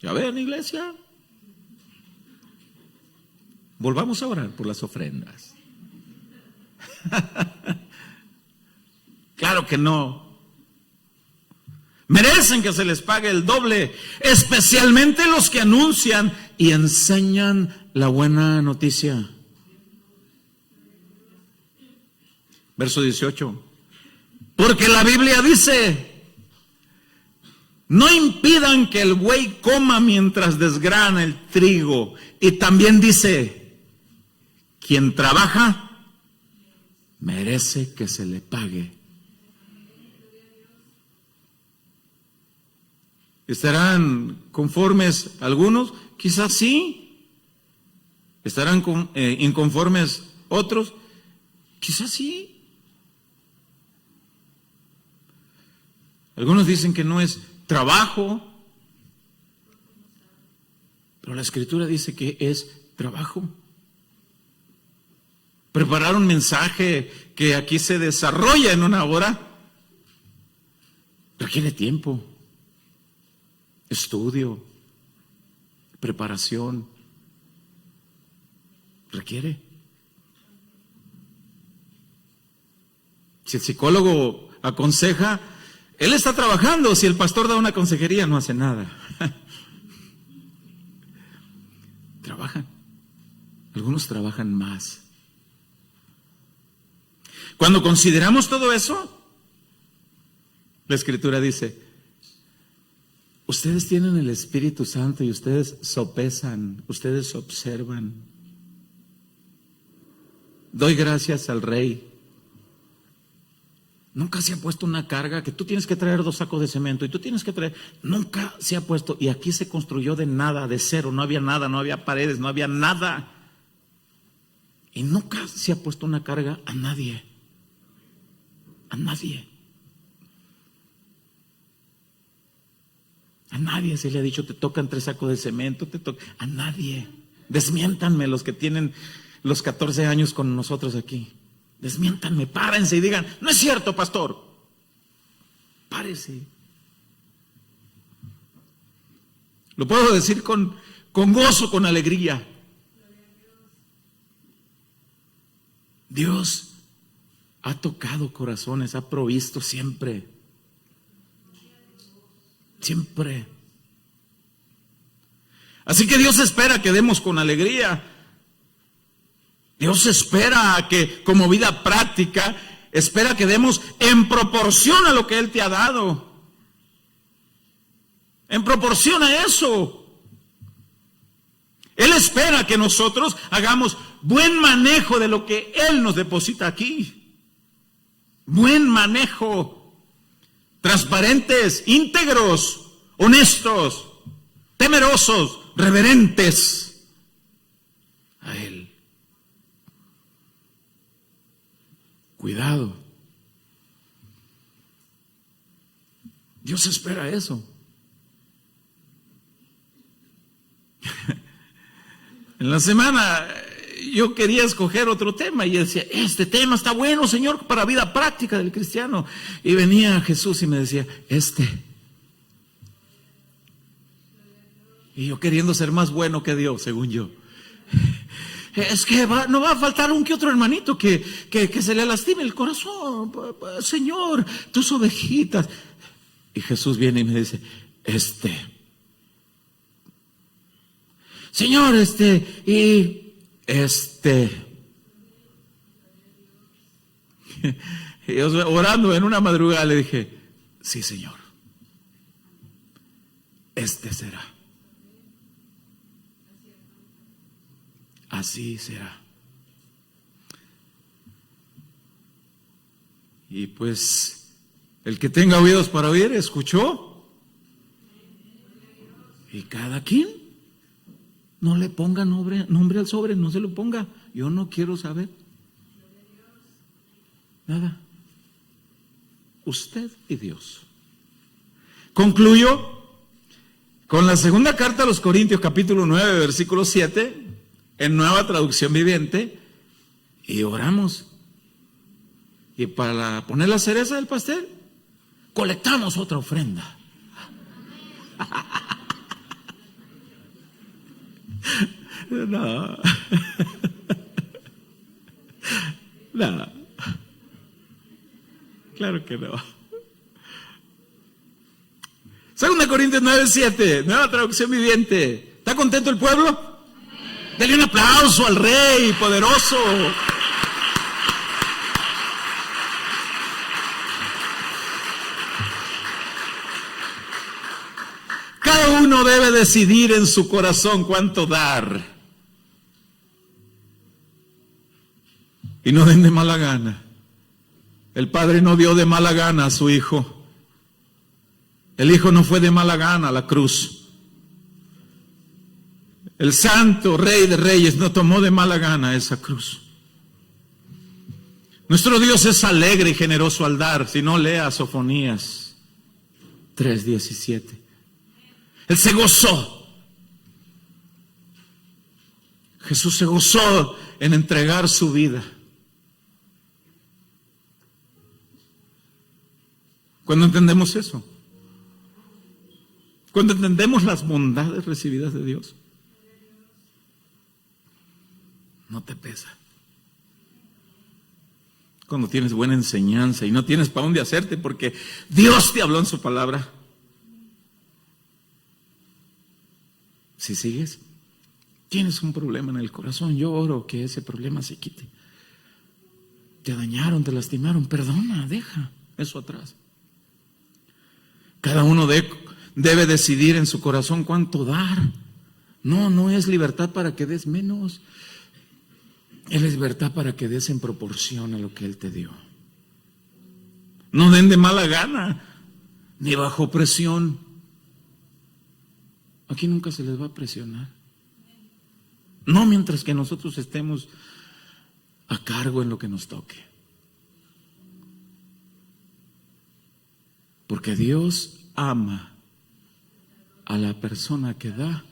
¿Ya ven, iglesia? Volvamos a orar por las ofrendas. Claro que no. Merecen que se les pague el doble, especialmente los que anuncian y enseñan la buena noticia. Verso 18. Porque la Biblia dice, no impidan que el buey coma mientras desgrana el trigo. Y también dice, quien trabaja merece que se le pague. ¿Estarán conformes algunos? Quizás sí. ¿Estarán inconformes otros? Quizás sí. Algunos dicen que no es trabajo, pero la Escritura dice que es trabajo. Preparar un mensaje que aquí se desarrolla en una hora requiere tiempo, estudio, preparación. Requiere. Si el psicólogo aconseja, él está trabajando. Si el pastor da una consejería, no hace nada. Trabajan. Algunos trabajan más. Cuando consideramos todo eso, la Escritura dice, ustedes tienen el Espíritu Santo y ustedes sopesan, ustedes observan. Doy gracias al Rey. Nunca se ha puesto una carga que tú tienes que traer 2 sacos de cemento y tú tienes que traer. Nunca se ha puesto. Y aquí se construyó de nada, de cero. No había nada, no había paredes, no había nada. Y nunca se ha puesto una carga a nadie. A nadie. A nadie se le ha dicho, te tocan 3 sacos de cemento, a nadie. Desmiéntanme los que tienen los 14 años con nosotros aquí. Desmiéntanme, párense y digan, no es cierto, pastor. Párese. Lo puedo decir con gozo, con alegría. Dios ha tocado corazones, ha provisto siempre. Siempre. Así que Dios espera que demos con alegría. Dios espera que como vida práctica, espera que demos en proporción a lo que Él te ha dado. En proporción a eso. Él espera que nosotros hagamos buen manejo de lo que Él nos deposita aquí. Buen manejo. Transparentes, íntegros, honestos, temerosos, reverentes a Él. Cuidado. Dios espera eso. En la semana yo quería escoger otro tema y decía, este tema está bueno, Señor, para vida práctica del cristiano. Y venía Jesús y me decía, Y yo queriendo ser más bueno que Dios, según yo. Es que no va a faltar un que otro hermanito que se le lastime el corazón. Señor, tus ovejitas. Y Jesús viene y me dice, Señor, y Y yo orando en una madrugada le dije, sí, Señor, será. Así será. Y pues el que tenga oídos para oír, escuchó. Y cada quien no le ponga nombre al sobre, no se lo ponga. Yo no quiero saber nada. Usted y Dios. Concluyo con la segunda carta a los Corintios, capítulo 9, versículo 7, en Nueva Traducción Viviente, y oramos. Y para poner la cereza del pastel, colectamos otra ofrenda. No. No. Claro que no. 2 Corintios 9:7, Nueva Traducción Viviente. ¿Está contento el pueblo? Dele un aplauso al Rey poderoso. Cada uno debe decidir en su corazón cuánto dar. Y no den de mala gana. El Padre no dio de mala gana a su Hijo. El Hijo no fue de mala gana a la cruz. El Santo Rey de Reyes no tomó de mala gana esa cruz. Nuestro Dios es alegre y generoso al dar. Si no, lea Sofonías 3:17. Él se gozó. Jesús se gozó en entregar su vida. Cuando entendemos eso, cuando entendemos las bondades recibidas de Dios, no te pesa. Cuando tienes buena enseñanza y no tienes para dónde hacerte porque Dios te habló en su palabra. Si sigues, tienes un problema en el corazón, yo oro que ese problema se quite. Te dañaron, te lastimaron, perdona, deja eso atrás. Cada uno debe decidir en su corazón cuánto dar. No es libertad para que des menos. Es libertad para que des en proporción a lo que Él te dio. No den de mala gana, ni bajo presión. Aquí nunca se les va a presionar. No mientras que nosotros estemos a cargo en lo que nos toque. Porque Dios ama a la persona que da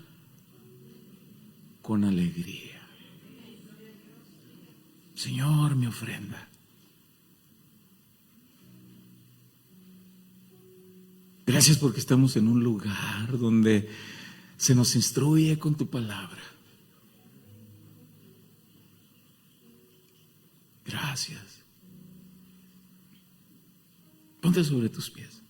con alegría. Señor, mi ofrenda. Gracias porque estamos en un lugar donde se nos instruye con tu palabra. Gracias. Ponte sobre tus pies.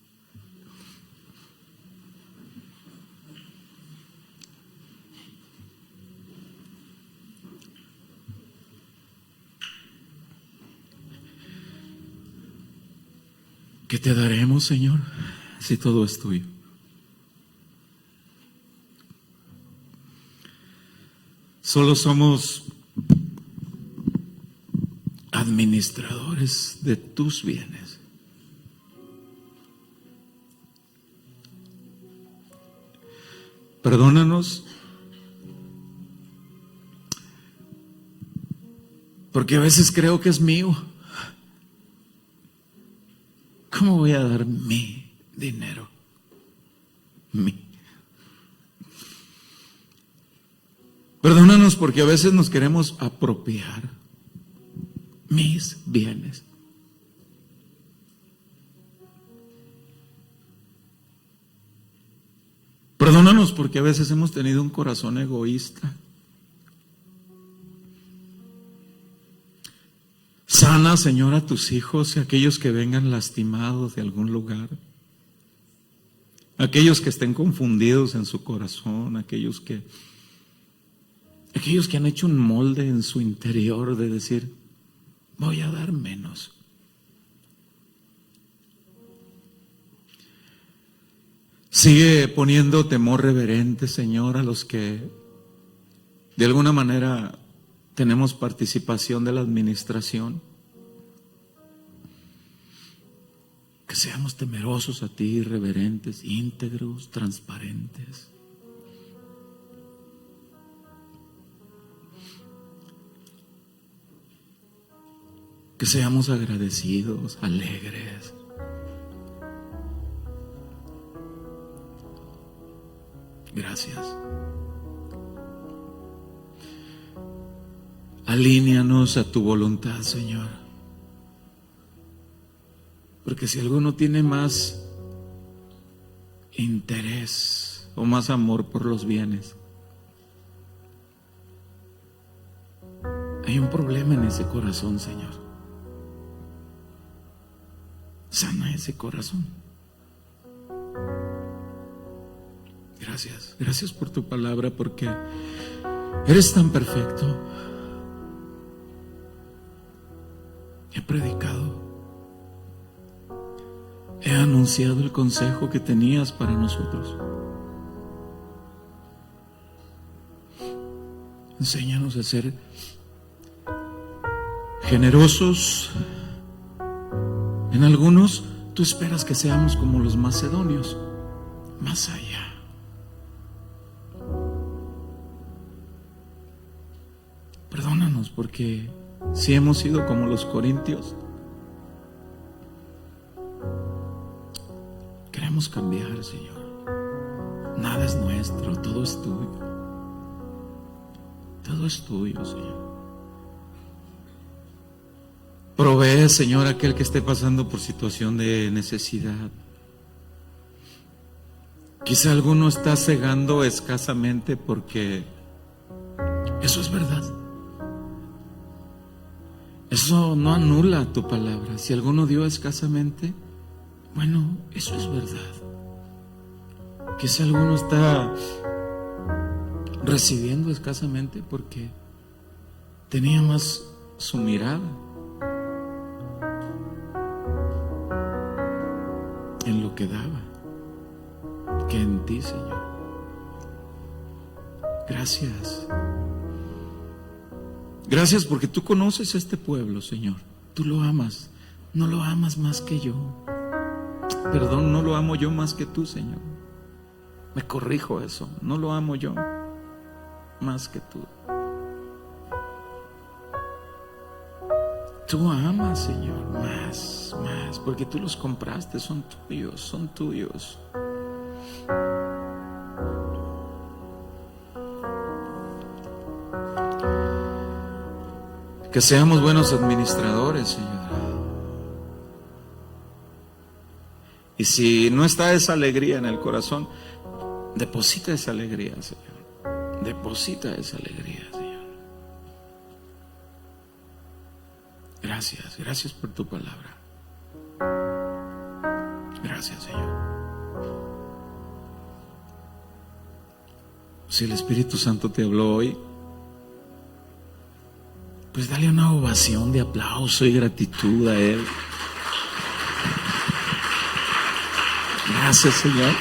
¿Qué te daremos, Señor, si todo es tuyo? Solo somos administradores de tus bienes. Perdónanos, porque a veces creo que es mío. ¿Cómo voy a dar mi dinero? Perdónanos porque a veces nos queremos apropiar mis bienes. Perdónanos porque a veces hemos tenido un corazón egoísta. Sana, Señor, a tus hijos y a aquellos que vengan lastimados de algún lugar. Aquellos que estén confundidos en su corazón, aquellos que han hecho un molde en su interior de decir, voy a dar menos. Sigue poniendo temor reverente, Señor, a los que de alguna manera tenemos participación de la administración. Que seamos temerosos a ti, reverentes, íntegros, transparentes. Que seamos agradecidos, alegres. Gracias. Alíneanos a tu voluntad, Señor. Porque si alguno tiene más interés o más amor por los bienes, hay un problema en ese corazón, Señor. Sana ese corazón. Gracias, gracias por tu palabra, porque eres tan perfecto. He predicado, he anunciado el consejo que tenías para nosotros. Enséñanos a ser generosos. En algunos, tú esperas que seamos como los macedonios, más allá. Perdónanos porque si hemos sido como los corintios, queremos cambiar, Señor. Nada es nuestro, todo es tuyo. Todo es tuyo, Señor. Provee, Señor, a aquel que esté pasando por situación de necesidad. Quizá alguno está segando escasamente porque eso es verdad. Eso no anula tu palabra. Si alguno dio escasamente, bueno, eso es verdad. Quizá alguno está recibiendo escasamente porque tenía más su mirada en lo que daba que en ti, Señor. Gracias. Gracias porque tú conoces a este pueblo, Señor. Tú lo amas. No lo amas más que yo. Perdón, no lo amo yo más que tú, Señor. Me corrijo eso. No lo amo yo más que tú. Tú amas, Señor, más, porque tú los compraste, son tuyos, son tuyos. Que seamos buenos administradores, Señor. Y si no está esa alegría en el corazón, deposita esa alegría, Señor. Deposita esa alegría, Señor. Gracias, gracias por tu palabra. Gracias, Señor. Si el Espíritu Santo te habló hoy, pues dale una ovación de aplauso y gratitud a Él. Gracias, Señor.